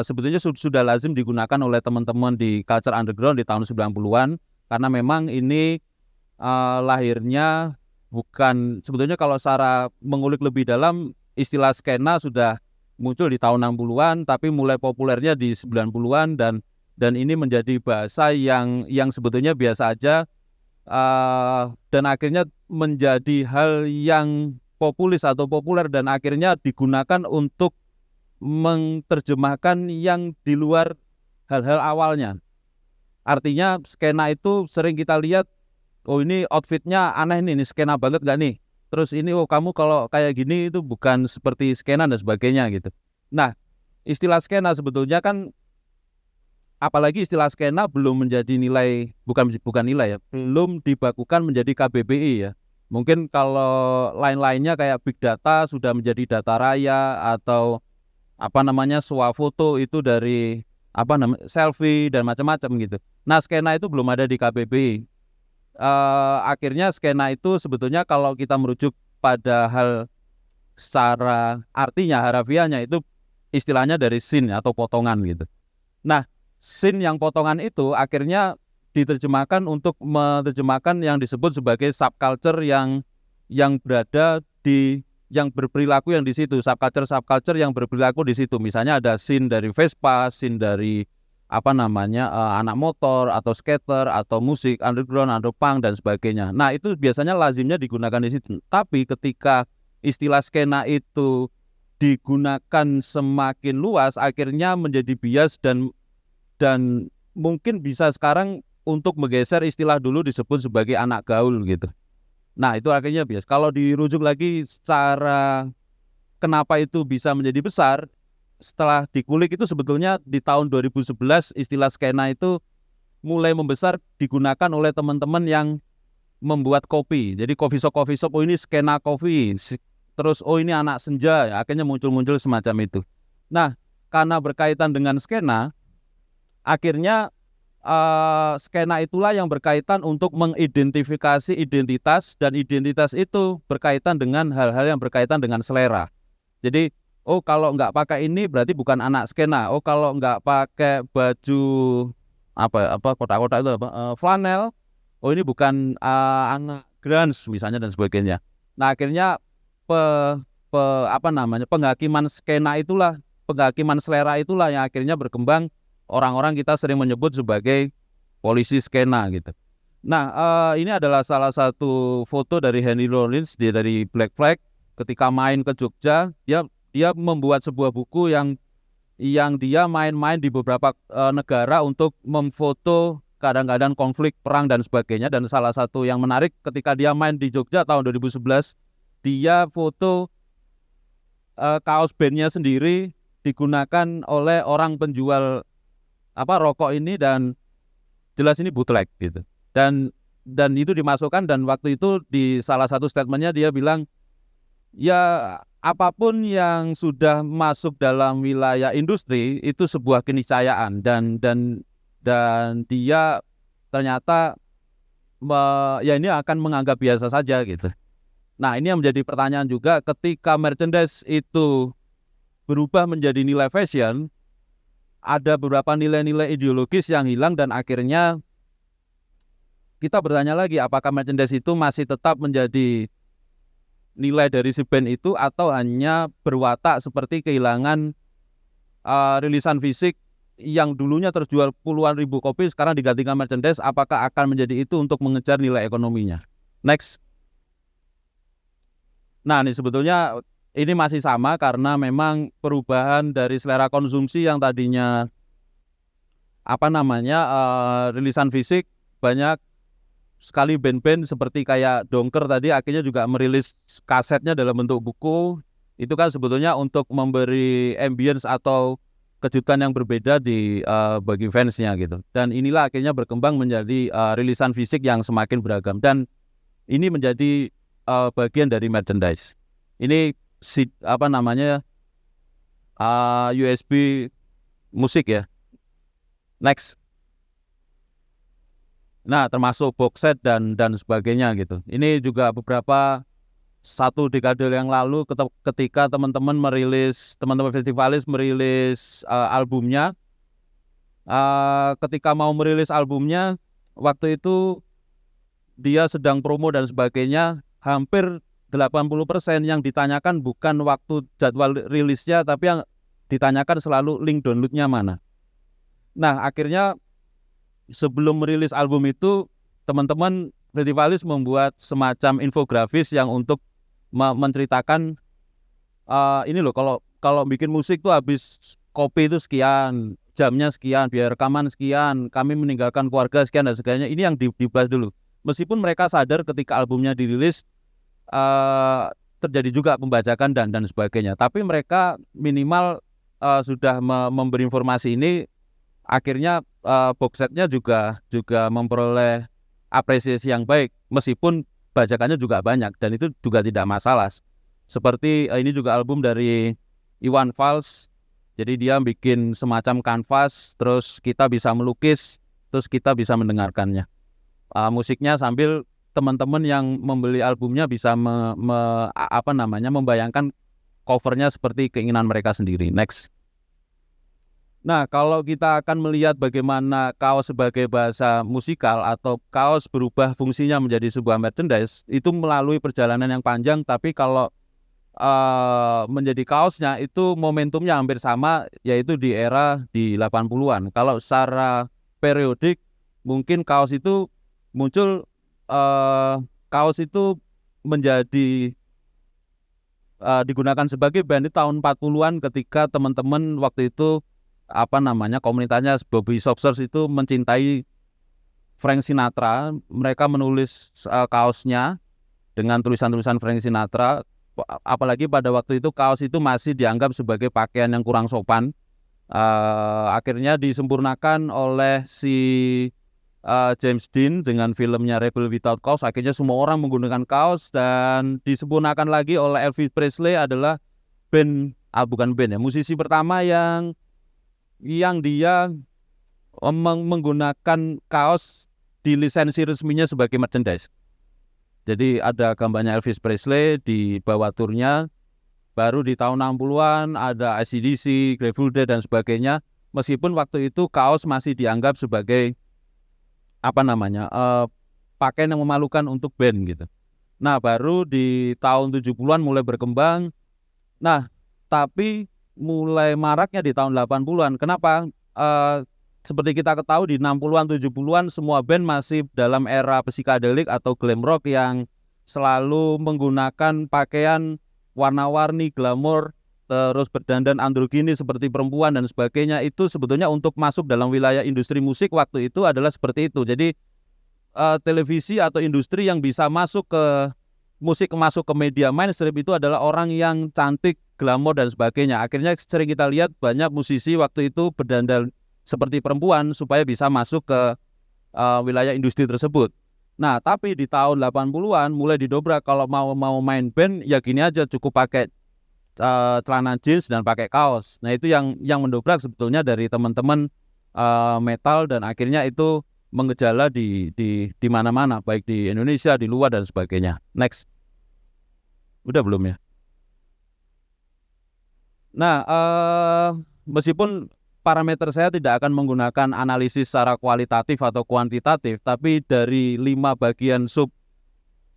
sebetulnya sudah lazim digunakan oleh teman-teman di culture underground di tahun 90-an, karena memang ini lahirnya bukan, sebetulnya kalau secara mengulik lebih dalam, istilah skena sudah muncul di tahun 60-an, tapi mulai populernya di 90-an dan ini menjadi bahasa yang sebetulnya biasa aja, dan akhirnya menjadi hal yang populer dan akhirnya digunakan untuk menerjemahkan yang di luar hal-hal awalnya. Artinya skena itu sering kita lihat, oh ini outfitnya aneh nih, ini skena banget gak nih? Terus ini, oh kamu kalau kayak gini itu bukan seperti skena dan sebagainya gitu. Nah, istilah skena sebetulnya kan, apalagi istilah skena belum menjadi nilai, bukan nilai ya, belum dibakukan menjadi KBBI ya. Mungkin kalau lain-lainnya kayak big data sudah menjadi data raya, atau swafoto itu dari selfie dan macam-macam gitu. Nah, skena itu belum ada di KBBI. Akhirnya skena itu sebetulnya kalau kita merujuk pada hal secara artinya, harafiahnya itu istilahnya dari scene atau potongan gitu. Nah, scene yang potongan itu akhirnya diterjemahkan untuk menerjemahkan yang disebut sebagai subculture yang berada di, yang berperilaku yang di situ, subculture yang berperilaku di situ. Misalnya ada scene dari Vespa, scene dari anak motor atau skater atau musik underground atau punk dan sebagainya. Nah, itu biasanya lazimnya digunakan di situ. Tapi ketika istilah skena itu digunakan semakin luas, akhirnya menjadi bias dan mungkin bisa sekarang untuk menggeser istilah dulu disebut sebagai anak gaul gitu. Nah, itu akhirnya bias. Kalau dirujuk lagi secara kenapa itu bisa menjadi besar, setelah dikulik itu sebetulnya di tahun 2011 istilah skena itu mulai membesar, digunakan oleh teman-teman yang membuat kopi. Jadi coffee shop, oh ini skena kopi. Terus oh ini anak senja, ya, akhirnya muncul semacam itu. Nah, karena berkaitan dengan skena, akhirnya skena itulah yang berkaitan untuk mengidentifikasi identitas, dan identitas itu berkaitan dengan hal-hal yang berkaitan dengan selera. Jadi, oh kalau nggak pakai ini berarti bukan anak skena. Oh kalau nggak pakai baju kotak-kotak itu flanel, oh ini bukan anak grunge misalnya dan sebagainya. Nah, akhirnya penghakiman skena itulah, penghakiman selera itulah yang akhirnya berkembang orang-orang kita sering menyebut sebagai polisi skena gitu. Nah, ini adalah salah satu foto dari Henry Rollins dari Black Flag ketika main ke Jogja. Dia membuat sebuah buku yang dia main-main di beberapa negara untuk memfoto kadang-kadang konflik perang dan sebagainya. Dan salah satu yang menarik ketika dia main di Jogja tahun 2011, dia foto kaos bandnya sendiri digunakan oleh orang penjual rokok ini, dan jelas ini bootleg gitu. Dan itu dimasukkan, dan waktu itu di salah satu statementnya dia bilang, ya apapun yang sudah masuk dalam wilayah industri itu sebuah keniscayaan, dan dia ternyata ya ini akan menganggap biasa saja gitu. Nah, ini yang menjadi pertanyaan juga, ketika merchandise itu berubah menjadi nilai fashion, ada beberapa nilai-nilai ideologis yang hilang, dan akhirnya kita bertanya lagi, apakah merchandise itu masih tetap menjadi nilai dari si band itu, atau hanya berwatak seperti kehilangan rilisan fisik yang dulunya terjual puluhan ribu kopi sekarang digantikan merchandise. Apakah akan menjadi itu untuk mengejar nilai ekonominya? Next. Nah, ini sebetulnya ini masih sama, karena memang perubahan dari selera konsumsi yang tadinya rilisan fisik, banyak sekali band-band seperti kayak Dongker tadi akhirnya juga merilis kasetnya dalam bentuk buku. Itu kan sebetulnya untuk memberi ambience atau kejutan yang berbeda bagi fansnya gitu. Dan inilah akhirnya berkembang menjadi rilisan fisik yang semakin beragam, dan ini menjadi bagian dari merchandise. Ini USB musik ya. Next. Nah, termasuk box set dan sebagainya gitu. Ini juga beberapa satu dekade yang lalu ketika teman-teman festivalis merilis albumnya. Ketika mau merilis albumnya, waktu itu dia sedang promo dan sebagainya, hampir 80% yang ditanyakan bukan waktu jadwal rilisnya, tapi yang ditanyakan selalu link downloadnya mana. Nah, akhirnya sebelum merilis album itu, teman-teman festivalis membuat semacam infografis yang untuk menceritakan ini loh, kalau bikin musik tuh habis kopi itu sekian, jamnya sekian, biaya rekaman sekian, kami meninggalkan keluarga sekian dan sebagainya. Ini yang dibahas dulu. Meskipun mereka sadar ketika albumnya dirilis terjadi juga pembajakan dan sebagainya, tapi mereka minimal sudah memberi informasi ini. Akhirnya box setnya juga memperoleh apresiasi yang baik, meskipun bajakannya juga banyak, dan itu juga tidak masalah. Seperti ini juga album dari Iwan Fals. Jadi dia bikin semacam kanvas, terus kita bisa melukis, terus kita bisa mendengarkannya musiknya, sambil teman-teman yang membeli albumnya bisa membayangkan covernya seperti keinginan mereka sendiri. Next. Nah, kalau kita akan melihat bagaimana kaos sebagai bahasa musikal atau kaos berubah fungsinya menjadi sebuah merchandise, itu melalui perjalanan yang panjang, tapi kalau menjadi kaosnya itu momentumnya hampir sama, yaitu di era di 80-an. Kalau secara periodik, mungkin kaos itu muncul, kaos itu menjadi digunakan sebagai band di tahun 40-an ketika teman-teman waktu itu komunitasnya Bobby Soxers itu mencintai Frank Sinatra. Mereka menulis kaosnya dengan tulisan-tulisan Frank Sinatra, apalagi pada waktu itu kaos itu masih dianggap sebagai pakaian yang kurang sopan. Akhirnya disempurnakan oleh si James Dean dengan filmnya Rebel Without Cause. Akhirnya semua orang menggunakan kaos, dan disempurnakan lagi oleh Elvis Presley, adalah musisi pertama yang dia menggunakan kaos di lisensi resminya sebagai merchandise. Jadi ada gambarnya Elvis Presley di bawah turnya. Baru di tahun 60-an ada AC/DC, Grateful Dead dan sebagainya. Meskipun waktu itu kaos masih dianggap sebagai pakaian yang memalukan untuk band gitu. Nah, baru di tahun 70-an mulai berkembang. Nah, tapi mulai maraknya di tahun 80-an. Kenapa? seperti kita ketahui di 60-an 70-an semua band masih dalam era psychedelic atau glam rock yang selalu menggunakan pakaian warna-warni, glamor, terus berdandan androgini seperti perempuan dan sebagainya. Itu sebetulnya untuk masuk dalam wilayah industri musik waktu itu adalah seperti itu. Jadi televisi atau industri yang bisa masuk ke musik, masuk ke media mainstream itu adalah orang yang cantik, glamor dan sebagainya. Akhirnya sering kita lihat banyak musisi waktu itu berdandan seperti perempuan supaya bisa masuk ke wilayah industri tersebut. Nah, tapi di tahun 80-an mulai didobrak, kalau mau main band ya gini aja, cukup pakai celana jeans dan pakai kaos. Nah, itu yang mendobrak sebetulnya dari teman-teman metal, dan akhirnya itu mengejala di mana-mana, baik di Indonesia, di luar dan sebagainya. Next. Udah belum ya? Nah, meskipun parameter saya tidak akan menggunakan analisis secara kualitatif atau kuantitatif, tapi dari 5 bagian sub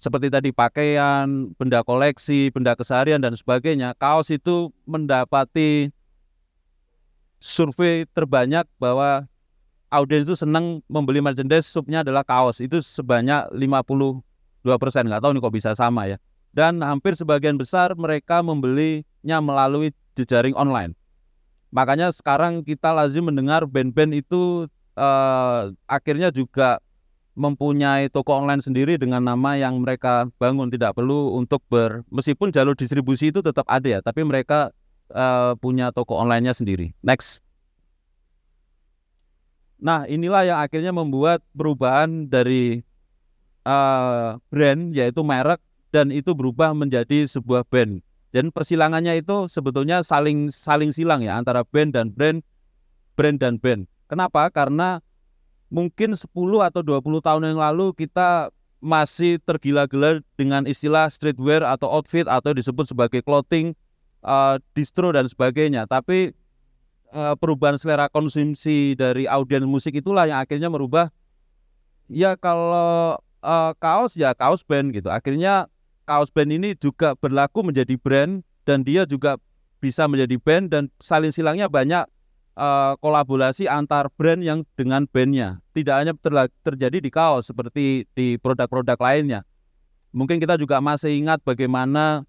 seperti tadi pakaian, benda koleksi, benda keseharian dan sebagainya, kaos itu mendapati survei terbanyak bahwa audiens itu senang membeli merchandise, subnya adalah kaos. Itu sebanyak 52%, nggak tahu nih kok bisa sama ya. Dan hampir sebagian besar mereka membelinya melalui jejaring online. Makanya sekarang kita lazim mendengar band-band itu akhirnya juga mempunyai toko online sendiri dengan nama yang mereka bangun. Tidak perlu untuk meskipun jalur distribusi itu tetap ada ya, tapi mereka punya toko online-nya sendiri. Next. Nah, inilah yang akhirnya membuat perubahan dari brand, yaitu merek, dan itu berubah menjadi sebuah band. Dan persilangannya itu sebetulnya saling silang ya, antara band dan brand, brand dan band. Kenapa? Karena mungkin 10 atau 20 tahun yang lalu kita masih tergila-gila dengan istilah streetwear atau outfit atau disebut sebagai clothing, distro dan sebagainya. Tapi perubahan selera konsumsi dari audiens musik itulah yang akhirnya merubah. Ya kalau kaos ya kaos band gitu. Akhirnya kaos band ini juga berlaku menjadi brand, dan dia juga bisa menjadi band, dan saling silangnya banyak kolaborasi antar brand yang dengan bandnya. Tidak hanya terjadi di kaos, seperti di produk-produk lainnya. Mungkin kita juga masih ingat bagaimana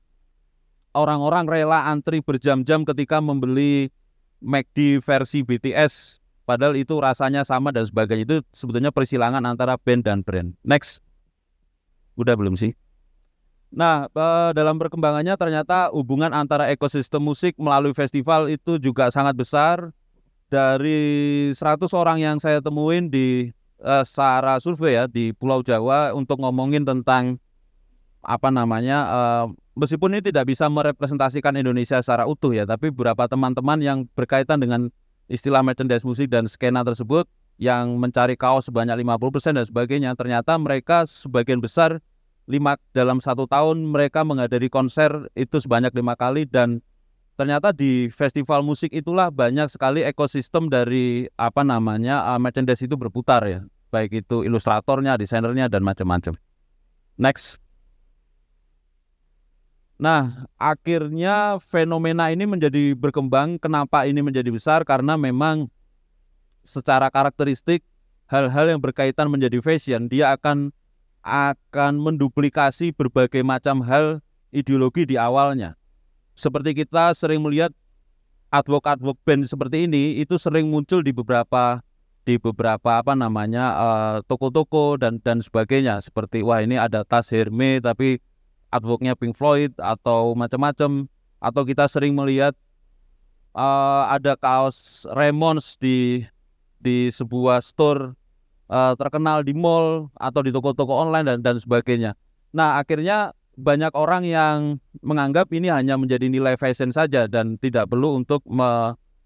orang-orang rela antri berjam-jam ketika membeli McD versi BTS, padahal itu rasanya sama dan sebagainya. Itu sebetulnya persilangan antara band dan brand. Next. Udah belum sih? Nah, dalam perkembangannya ternyata hubungan antara ekosistem musik melalui festival itu juga sangat besar. Dari 100 orang yang saya temuin di secara survei ya di Pulau Jawa untuk ngomongin tentang meskipun ini tidak bisa merepresentasikan Indonesia secara utuh ya, tapi beberapa teman-teman yang berkaitan dengan istilah merchandise musik dan skena tersebut yang mencari kaos sebanyak 50% dan sebagainya, ternyata mereka sebagian besar dalam 1 tahun mereka menghadiri konser itu sebanyak 5 kali, dan ternyata di festival musik itulah banyak sekali ekosistem dari merchandise itu berputar ya, baik itu ilustratornya, desainernya dan macam-macam. Next. Nah, akhirnya fenomena ini menjadi berkembang. Kenapa ini menjadi besar? Karena memang secara karakteristik hal-hal yang berkaitan menjadi fashion, dia akan menduplikasi berbagai macam hal ideologi di awalnya. Seperti kita sering melihat artwork band seperti ini itu sering muncul di beberapa toko-toko dan sebagainya. Seperti wah ini ada tas Hermes tapi artworknya Pink Floyd atau macam-macam. Atau kita sering melihat ada kaos Ramones di sebuah store terkenal di mall atau di toko-toko online dan sebagainya. Nah, akhirnya banyak orang yang menganggap ini hanya menjadi nilai fashion saja dan tidak perlu untuk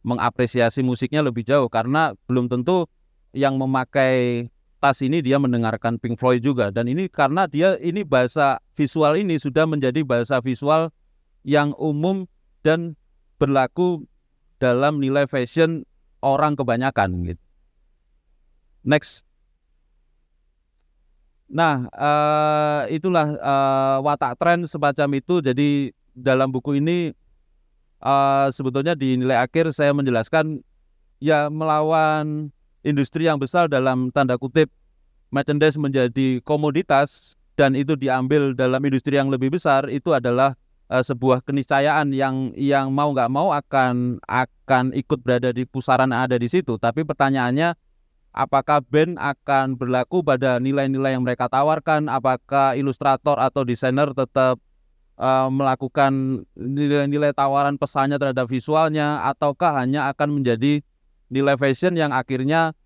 mengapresiasi musiknya lebih jauh, karena belum tentu yang memakai tas ini dia mendengarkan Pink Floyd juga. Dan ini karena ini bahasa visual ini sudah menjadi bahasa visual yang umum dan berlaku dalam nilai fashion orang kebanyakan gitu. Next. Nah, itulah watak tren semacam itu. Jadi dalam buku ini sebetulnya di nilai akhir saya menjelaskan ya melawan industri yang besar dalam tanda kutip merchandise menjadi komoditas dan itu diambil dalam industri yang lebih besar, itu adalah sebuah keniscayaan yang mau nggak mau akan ikut berada di pusaran yang ada di situ. Tapi pertanyaannya, apakah band akan berlaku pada nilai-nilai yang mereka tawarkan? Apakah ilustrator atau desainer tetap melakukan nilai-nilai tawaran pesannya terhadap visualnya, ataukah hanya akan menjadi nilai fashion yang akhirnya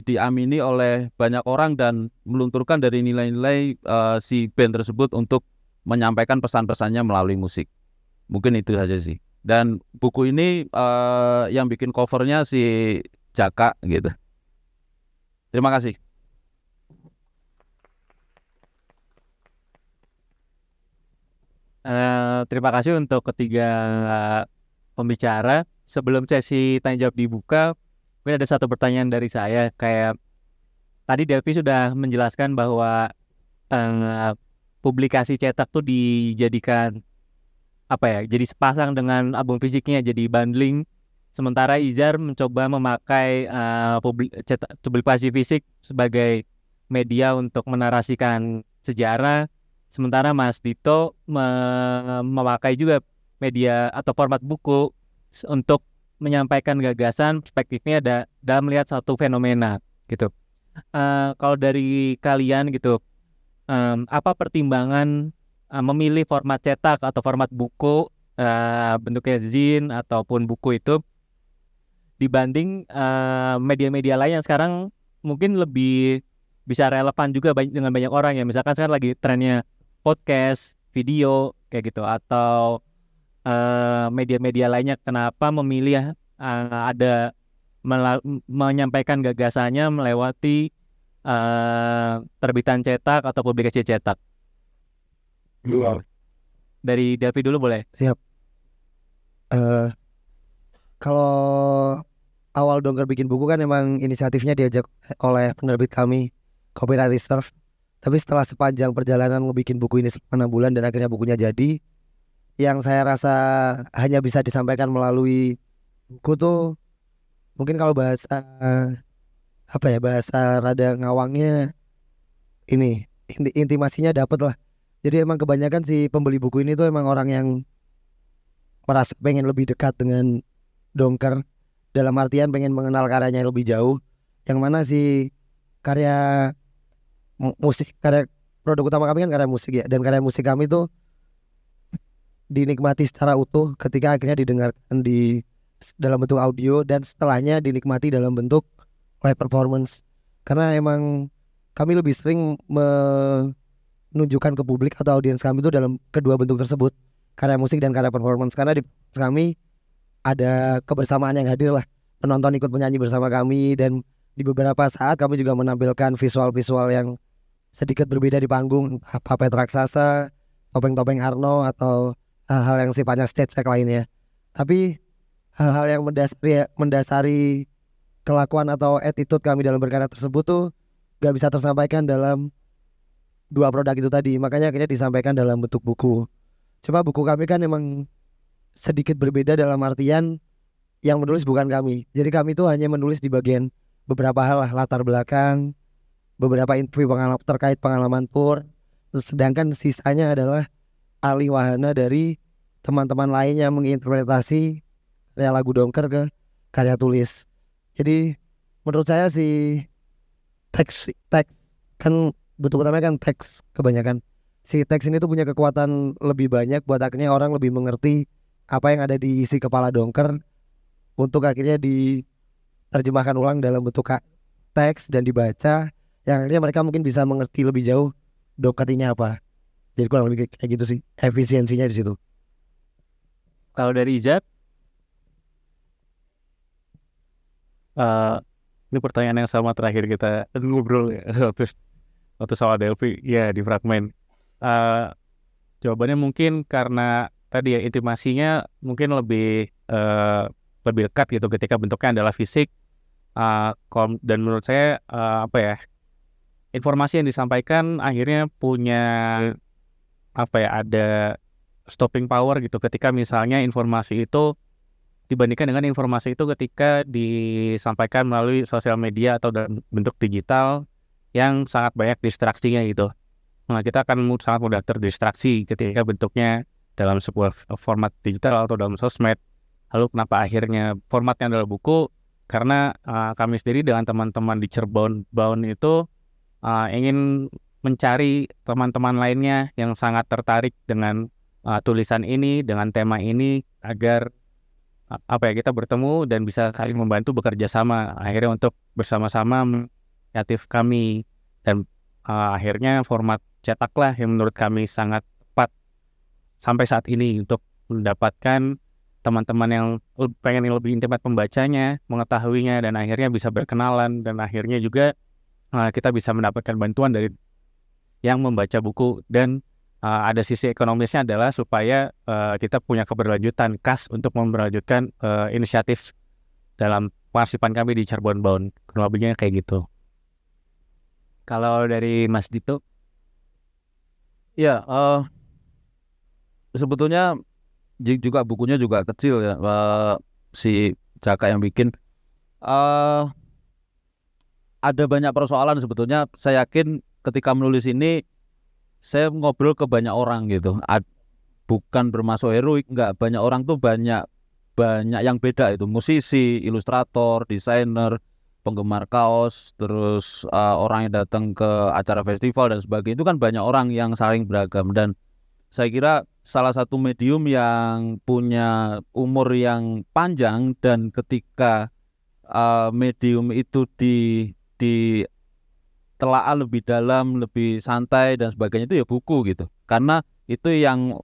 diamini oleh banyak orang dan melunturkan dari nilai-nilai si band tersebut untuk menyampaikan pesan-pesannya melalui musik. Mungkin itu saja sih. Dan buku ini yang bikin covernya si Jaka gitu. Terima kasih. Terima kasih untuk ketiga pembicara. Sebelum sesi tanya jawab dibuka, mungkin ada satu pertanyaan dari saya. Kayak tadi Delvi sudah menjelaskan bahwa publikasi cetak tuh dijadikan jadi sepasang dengan album fisiknya, jadi bundling. Sementara Izar mencoba memakai publikasi fisik sebagai media untuk menarasikan sejarah. Sementara Mas Dito memakai juga media atau format buku untuk menyampaikan gagasan, perspektifnya dalam melihat satu fenomena gitu. Kalau dari kalian gitu, apa pertimbangan memilih format cetak atau format buku, bentuknya zine ataupun buku itu dibanding media-media lain yang sekarang mungkin lebih bisa relevan juga dengan banyak orang ya. Misalkan sekarang lagi trennya podcast, video kayak gitu, atau media-media lainnya. Kenapa memilih menyampaikan gagasannya melewati terbitan cetak atau publikasi cetak? Dari Delvi dulu boleh? Siap. Kalau awal Dongker bikin buku kan emang inisiatifnya diajak oleh penerbit kami, Copyright Reserve. Tapi setelah sepanjang perjalanan ngebikin buku ini selama 6 bulan dan akhirnya bukunya jadi, yang saya rasa hanya bisa disampaikan melalui buku tuh mungkin kalau bahasa bahasa rada ngawangnya ini intimasinya dapet lah. Jadi emang kebanyakan si pembeli buku ini tuh emang orang yang merasa pengen lebih dekat dengan Dongker, dalam artian pengen mengenal karyanya lebih jauh. Yang mana si karya musik, karya produk utama kami kan karya musik ya, dan karya musik kami tuh dinikmati secara utuh ketika akhirnya didengarkan dalam bentuk audio dan setelahnya dinikmati dalam bentuk live performance. Karena emang kami lebih sering menunjukkan ke publik atau audiens kami itu dalam kedua bentuk tersebut, karya musik dan karya performance. Karena di kami ada kebersamaan yang hadir lah, penonton ikut menyanyi bersama kami, dan di beberapa saat kami juga menampilkan visual-visual yang sedikit berbeda di panggung, puppet raksasa, topeng-topeng Arno, atau hal-hal yang sifatnya stage act lainnya. Tapi hal-hal yang mendasari kelakuan atau attitude kami dalam berkarya tersebut tuh gak bisa tersampaikan dalam dua produk itu tadi. Makanya akhirnya disampaikan dalam bentuk buku. Cuma buku kami kan emang sedikit berbeda dalam artian yang menulis bukan kami. Jadi kami tuh hanya menulis di bagian beberapa hal lah, latar belakang, beberapa interview terkait pengalaman tour. Sedangkan sisanya adalah alih wahana dari teman-teman lain yang menginterpretasi karya lagu Dongker ke karya tulis. Jadi menurut saya si teks kan bentuk utamanya kan teks kebanyakan. Si teks ini tuh punya kekuatan lebih banyak buat akhirnya orang lebih mengerti apa yang ada di isi kepala Dongker untuk akhirnya diterjemahkan ulang dalam bentuk teks dan dibaca, yang akhirnya mereka mungkin bisa mengerti lebih jauh Dongker ini apa. Jadi kurang lebih kayak gitu sih efisiensinya di situ. Kalau dari Izat, ini pertanyaan yang sama terakhir kita ngobrol ya, waktu sama Delvi ya di fragmen. Jawabannya mungkin karena tadi ya intimasinya mungkin lebih dekat gitu ketika bentuknya adalah fisik. Dan menurut saya informasi yang disampaikan akhirnya punya ada stopping power gitu ketika misalnya informasi itu dibandingkan dengan informasi itu ketika disampaikan melalui sosial media atau dalam bentuk digital yang sangat banyak distraksinya gitu. Nah, kita akan sangat mudah terdistraksi ketika bentuknya dalam sebuah format digital atau dalam sosmed. Lalu kenapa akhirnya formatnya adalah buku? Karena kami sendiri dengan teman-teman di Cirebon Bound itu ingin mencari teman-teman lainnya yang sangat tertarik dengan tulisan ini, dengan tema ini, agar kita bertemu dan bisa saling membantu bekerja sama. Akhirnya untuk bersama-sama inisiatif kami dan akhirnya format cetaklah yang menurut kami sangat tepat sampai saat ini untuk mendapatkan teman-teman yang pengen lebih intimate pembacanya, mengetahuinya, dan akhirnya bisa berkenalan, dan akhirnya juga kita bisa mendapatkan bantuan dari yang membaca buku. Dan ada sisi ekonomisnya adalah supaya kita punya keberlanjutan kas untuk memberlanjutkan inisiatif dalam pengarsipan kami di Cirebon Bound. Kurang lebihnya kayak gitu. Kalau dari Mas Dito? Ya, sebetulnya juga bukunya juga kecil ya, si Jaka yang bikin. Ada banyak persoalan sebetulnya. Saya yakin ketika menulis ini saya ngobrol ke banyak orang gitu. Bukan bermaksud heroik, enggak. Banyak orang tuh banyak yang beda itu. Musisi, ilustrator, desainer, penggemar kaos, terus orang yang datang ke acara festival dan sebagainya. Itu kan banyak orang yang saling beragam, dan saya kira salah satu medium yang punya umur yang panjang, dan ketika medium itu ditelaah lebih dalam, lebih santai dan sebagainya, itu ya buku gitu. Karena itu yang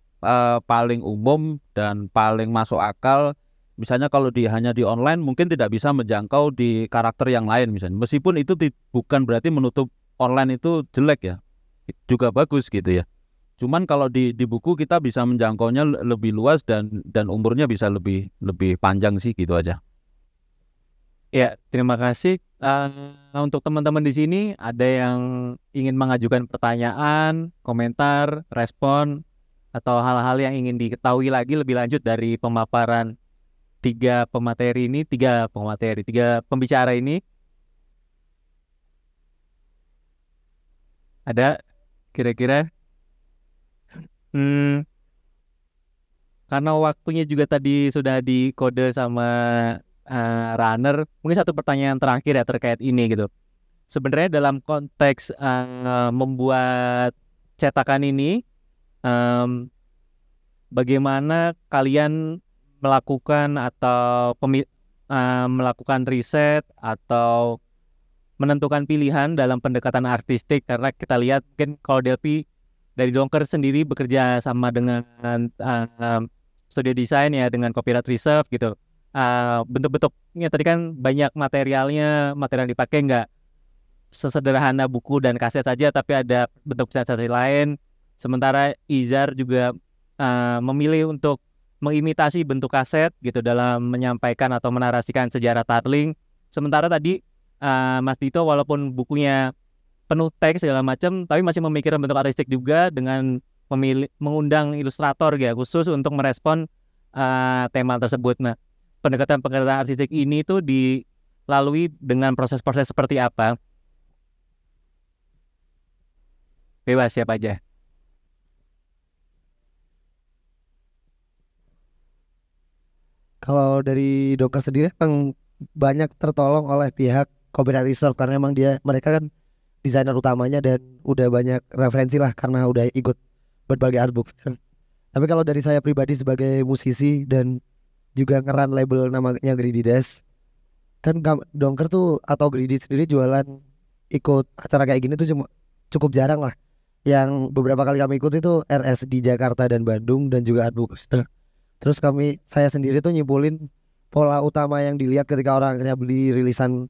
paling umum dan paling masuk akal. Misalnya kalau hanya di online mungkin tidak bisa menjangkau di karakter yang lain misalnya. Meskipun itu bukan berarti menutup online itu jelek ya. Juga bagus gitu ya. Cuman kalau di buku kita bisa menjangkaunya lebih luas dan umurnya bisa lebih panjang sih, gitu aja. Ya, terima kasih. Untuk teman-teman di sini, ada yang ingin mengajukan pertanyaan, komentar, respon, atau hal-hal yang ingin diketahui lagi lebih lanjut dari pemaparan tiga pembicara ini? Ada kira-kira? Karena waktunya juga tadi sudah dikode sama runner, mungkin satu pertanyaan terakhir ya terkait ini gitu. Sebenarnya dalam konteks membuat cetakan ini, bagaimana kalian melakukan atau melakukan riset atau menentukan pilihan dalam pendekatan artistik? Karena kita lihat mungkin kalau Delphi dari Donker sendiri bekerja sama dengan studio desain ya, dengan copyright reserve gitu. Bentuk-bentuknya tadi kan banyak material yang dipakai nggak sesederhana buku dan kaset saja, tapi ada bentuk sensasi lain. Sementara Izar juga memilih untuk mengimitasi bentuk kaset gitu dalam menyampaikan atau menarasikan sejarah Tarling. Sementara tadi Mas Dito walaupun bukunya penuh teks segala macam, tapi masih memikirkan bentuk artistik juga dengan mengundang ilustrator ya khusus untuk merespon tema tersebut. Nah, pendekatan artistik ini tuh dilalui dengan proses-proses seperti apa? Bebas siapa aja. Kalau dari Donker sendiri emang banyak tertolong oleh pihak copyright reserve karena emang mereka kan desainer utamanya dan udah banyak referensi lah karena udah ikut berbagai artbook. Tapi kalau dari saya pribadi sebagai musisi dan juga ngeran label namanya Greedy Dash, kan Donker tuh atau Greedy sendiri jualan ikut acara kayak gini tuh cukup jarang lah. Yang beberapa kali kami ikut itu RS di Jakarta dan Bandung dan juga artbook. Terus saya sendiri tuh nyimpulin pola utama yang dilihat ketika orang akhirnya beli rilisan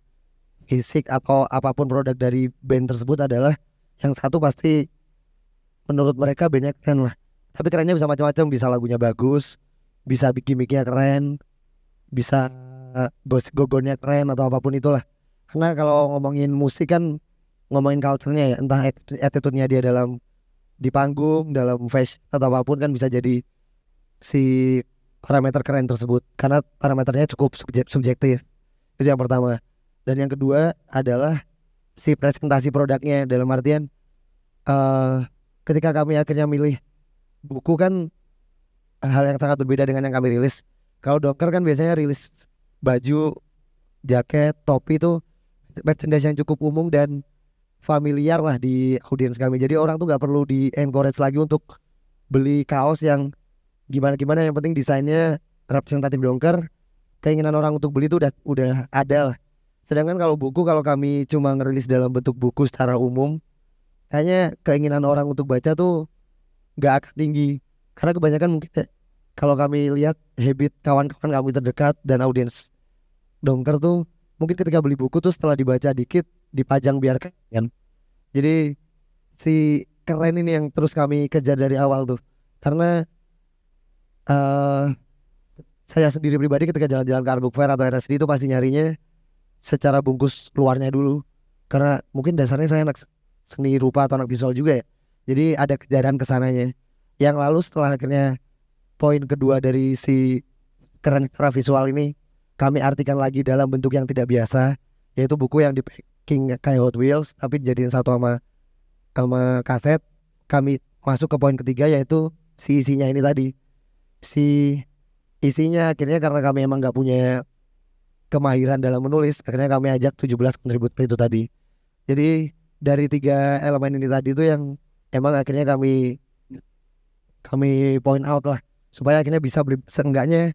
fisik atau apapun produk dari band tersebut adalah yang satu pasti menurut mereka bandnya keren lah. Tapi kerennya bisa macam-macam, bisa lagunya bagus, bisa gimmicknya keren, bisa gogonnya keren atau apapun itulah. Karena kalau ngomongin musik kan ngomongin culture-nya ya, entah attitude-nya dia di panggung, dalam fashion atau apapun kan bisa jadi si parameter keren tersebut karena parameternya cukup subjektif. Itu yang pertama. Dan yang kedua adalah si presentasi produknya, dalam artian ketika kami akhirnya milih buku kan hal yang sangat berbeda dengan yang kami rilis. Kalau Donker kan biasanya rilis baju, jaket, topi itu merchandise yang cukup umum dan familiar lah di audiens kami. Jadi orang tuh nggak perlu di encourage lagi untuk beli kaos yang gimana-gimana, yang penting desainnya representatif Donker. Keinginan orang untuk beli itu udah ada lah. Sedangkan kalau buku, kalau kami cuma ngerilis dalam bentuk buku secara umum, kayaknya keinginan orang untuk baca tuh nggak akan tinggi. Karena kebanyakan mungkin kalau kami lihat habit kawan-kawan kami terdekat dan audiens Donker tuh mungkin ketika beli buku tuh setelah dibaca dikit dipajang biar keren. Jadi si keren ini yang terus kami kejar dari awal tuh. Karena saya sendiri pribadi ketika jalan-jalan ke Art Book Fair atau RSD itu pasti nyarinya secara bungkus luarnya dulu. Karena mungkin dasarnya saya anak seni rupa atau anak visual juga ya. Jadi ada kejaran kesananya. Yang lalu setelah akhirnya poin kedua dari si keren secara visual ini kami artikan lagi dalam bentuk yang tidak biasa, yaitu buku yang di packing kayak Hot Wheels tapi dijadiin satu sama kaset. Kami masuk ke poin ketiga, yaitu si isinya ini tadi. Si isinya akhirnya karena kami emang gak punya kemahiran dalam menulis, akhirnya kami ajak 17 kontributor itu tadi. Jadi dari 3 elemen ini tadi itu yang emang akhirnya kami point out lah, supaya akhirnya bisa seenggaknya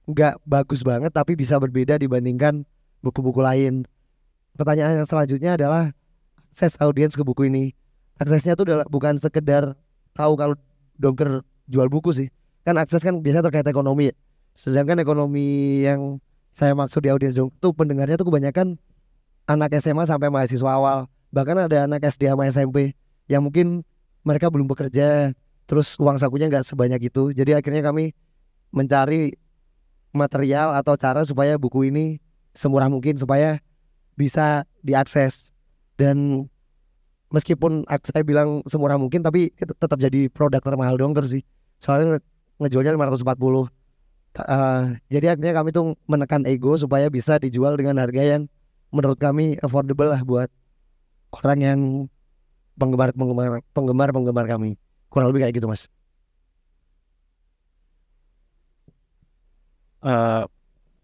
nggak bagus banget tapi bisa berbeda dibandingkan buku-buku lain. Pertanyaan yang selanjutnya adalah akses audiens ke buku ini. Aksesnya tuh bukan sekedar tahu kalau Donker jual buku sih. Kan akses kan biasanya terkait ekonomi. Sedangkan ekonomi yang saya maksud di audiens Donker tuh pendengarnya tuh kebanyakan anak SMA sampai mahasiswa awal. Bahkan ada anak SD sama SMP yang mungkin mereka belum bekerja, terus uang sakunya nggak sebanyak itu. Jadi akhirnya kami mencari material atau cara supaya buku ini semurah mungkin supaya bisa diakses. Dan meskipun saya bilang semurah mungkin, tapi tetap jadi produk termahal Donker sih. Soalnya ngejualnya 540. Jadi akhirnya kami tuh menekan ego supaya bisa dijual dengan harga yang menurut kami affordable lah buat orang yang penggemar kami. Kurang lebih kayak gitu, Mas.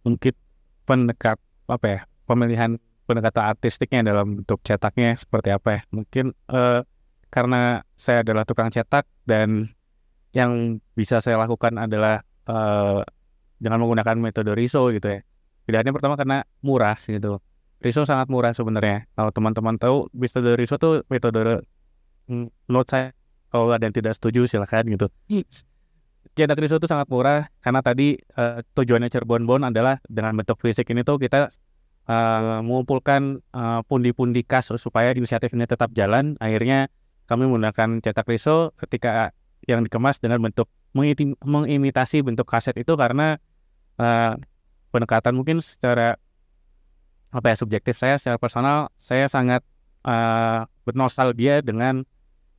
Mungkin pemilihan pendekatan artistiknya dalam bentuk cetaknya seperti apa ya? Mungkin karena saya adalah tukang cetak dan yang bisa saya lakukan adalah dengan menggunakan metode Riso gitu ya. Pilihannya pertama karena murah gitu. Riso sangat murah sebenarnya. Kalau teman-teman tahu metode Riso tuh metode, menurut saya, kalau ada yang tidak setuju silakan gitu. Cetak Riso itu sangat murah karena tadi tujuannya Cirebon Bond adalah dengan bentuk fisik ini tuh kita mengumpulkan pundi-pundi kas supaya inisiatif ini tetap jalan. Akhirnya kami menggunakan cetak Riso ketika yang dikemas dengan bentuk mengimitasi bentuk kaset itu karena pendekatan mungkin secara subjektif saya secara personal, saya sangat bernostalgia dengan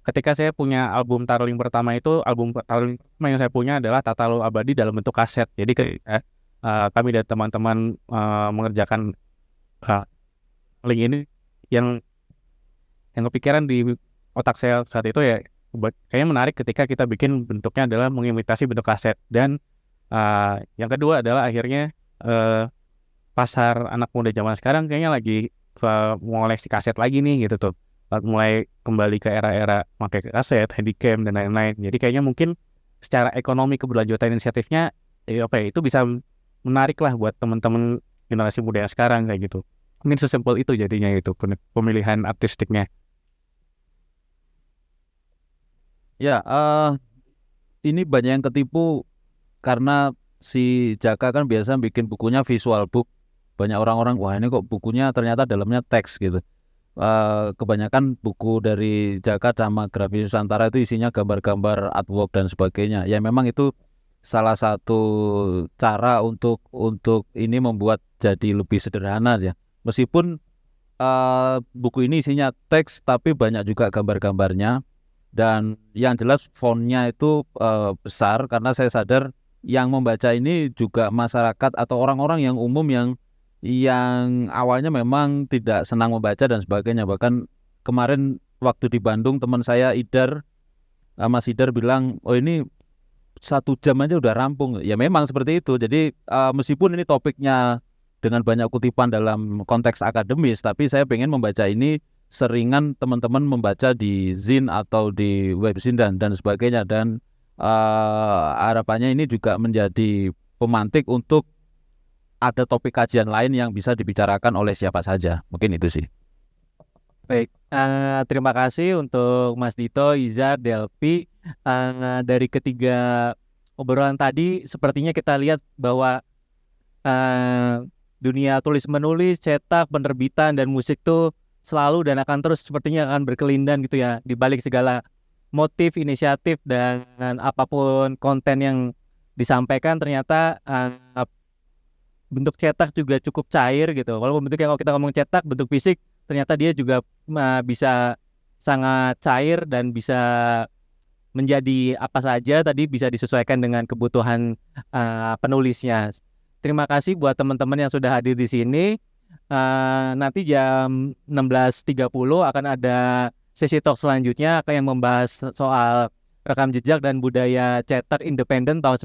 ketika saya punya album Tarling pertama itu. Album Tarling pertama yang saya punya adalah Tatalo Abadi dalam bentuk kaset. Jadi ketika kami dan teman-teman mengerjakan link ini, yang kepikiran di otak saya saat itu ya kayaknya menarik ketika kita bikin bentuknya adalah mengimitasi bentuk kaset. Dan yang kedua adalah akhirnya pasar anak muda zaman sekarang kayaknya lagi mengoleksi kaset lagi nih gitu tuh. Mulai kembali ke era-era pakai kaset, handycam dan lain-lain. Jadi kayaknya mungkin secara ekonomi keberlanjutan inisiatifnya itu bisa menarik lah buat teman-teman generasi muda yang sekarang kayak gitu. Mungkin sesimpel itu jadinya itu pemilihan artistiknya. Ya, ini banyak yang ketipu karena si Jaka kan biasa bikin bukunya visual book. Banyak orang-orang, wah ini kok bukunya ternyata dalamnya teks gitu. Kebanyakan buku dari Jaka sama Grafis Nusantara itu isinya gambar-gambar artwork dan sebagainya. Ya memang itu salah satu cara untuk ini membuat jadi lebih sederhana ya. Meskipun buku ini isinya teks tapi banyak juga gambar-gambarnya, dan yang jelas fontnya itu besar karena saya sadar yang membaca ini juga masyarakat atau orang-orang yang umum yang awalnya memang tidak senang membaca dan sebagainya. Bahkan kemarin waktu di Bandung teman saya Mas Idar bilang, oh ini 1 jam aja udah rampung. Ya memang seperti itu. Jadi meskipun ini topiknya dengan banyak kutipan dalam konteks akademis, tapi saya pengen membaca ini seringan teman-teman membaca di zin atau di webzine dan sebagainya. Dan harapannya ini juga menjadi pemantik untuk ada topik kajian lain yang bisa dibicarakan oleh siapa saja. Mungkin itu sih. Baik, terima kasih untuk Mas Dito, Izar, Delpi. Dari ketiga obrolan tadi, sepertinya kita lihat bahwa dunia tulis menulis, cetak, penerbitan, dan musik tuh selalu dan akan terus sepertinya akan berkelindan gitu ya, di balik segala motif, inisiatif, dan apapun konten yang disampaikan ternyata bentuk cetak juga cukup cair gitu. Walaupun bentuknya kalau kita ngomong cetak, bentuk fisik, ternyata dia juga bisa sangat cair dan bisa menjadi apa saja tadi, bisa disesuaikan dengan kebutuhan penulisnya. Terima kasih buat teman-teman yang sudah hadir di sini. Nanti jam 16.30 akan ada sesi talk selanjutnya yang membahas soal rekam jejak dan budaya cetak independen tahun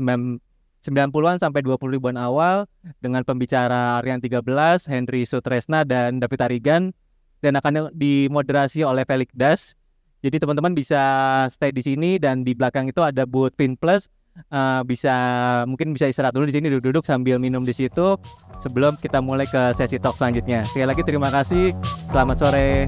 90-an sampai 20 ribuan awal dengan pembicara Aryan 13, Henry Sutresna, dan David Arigan, dan akan dimoderasi oleh Felix Das. Jadi teman-teman bisa stay di sini, dan di belakang itu ada booth Finplus. Mungkin bisa istirahat dulu di sini, duduk-duduk sambil minum di situ sebelum kita mulai ke sesi talk selanjutnya. Sekali lagi terima kasih. Selamat sore.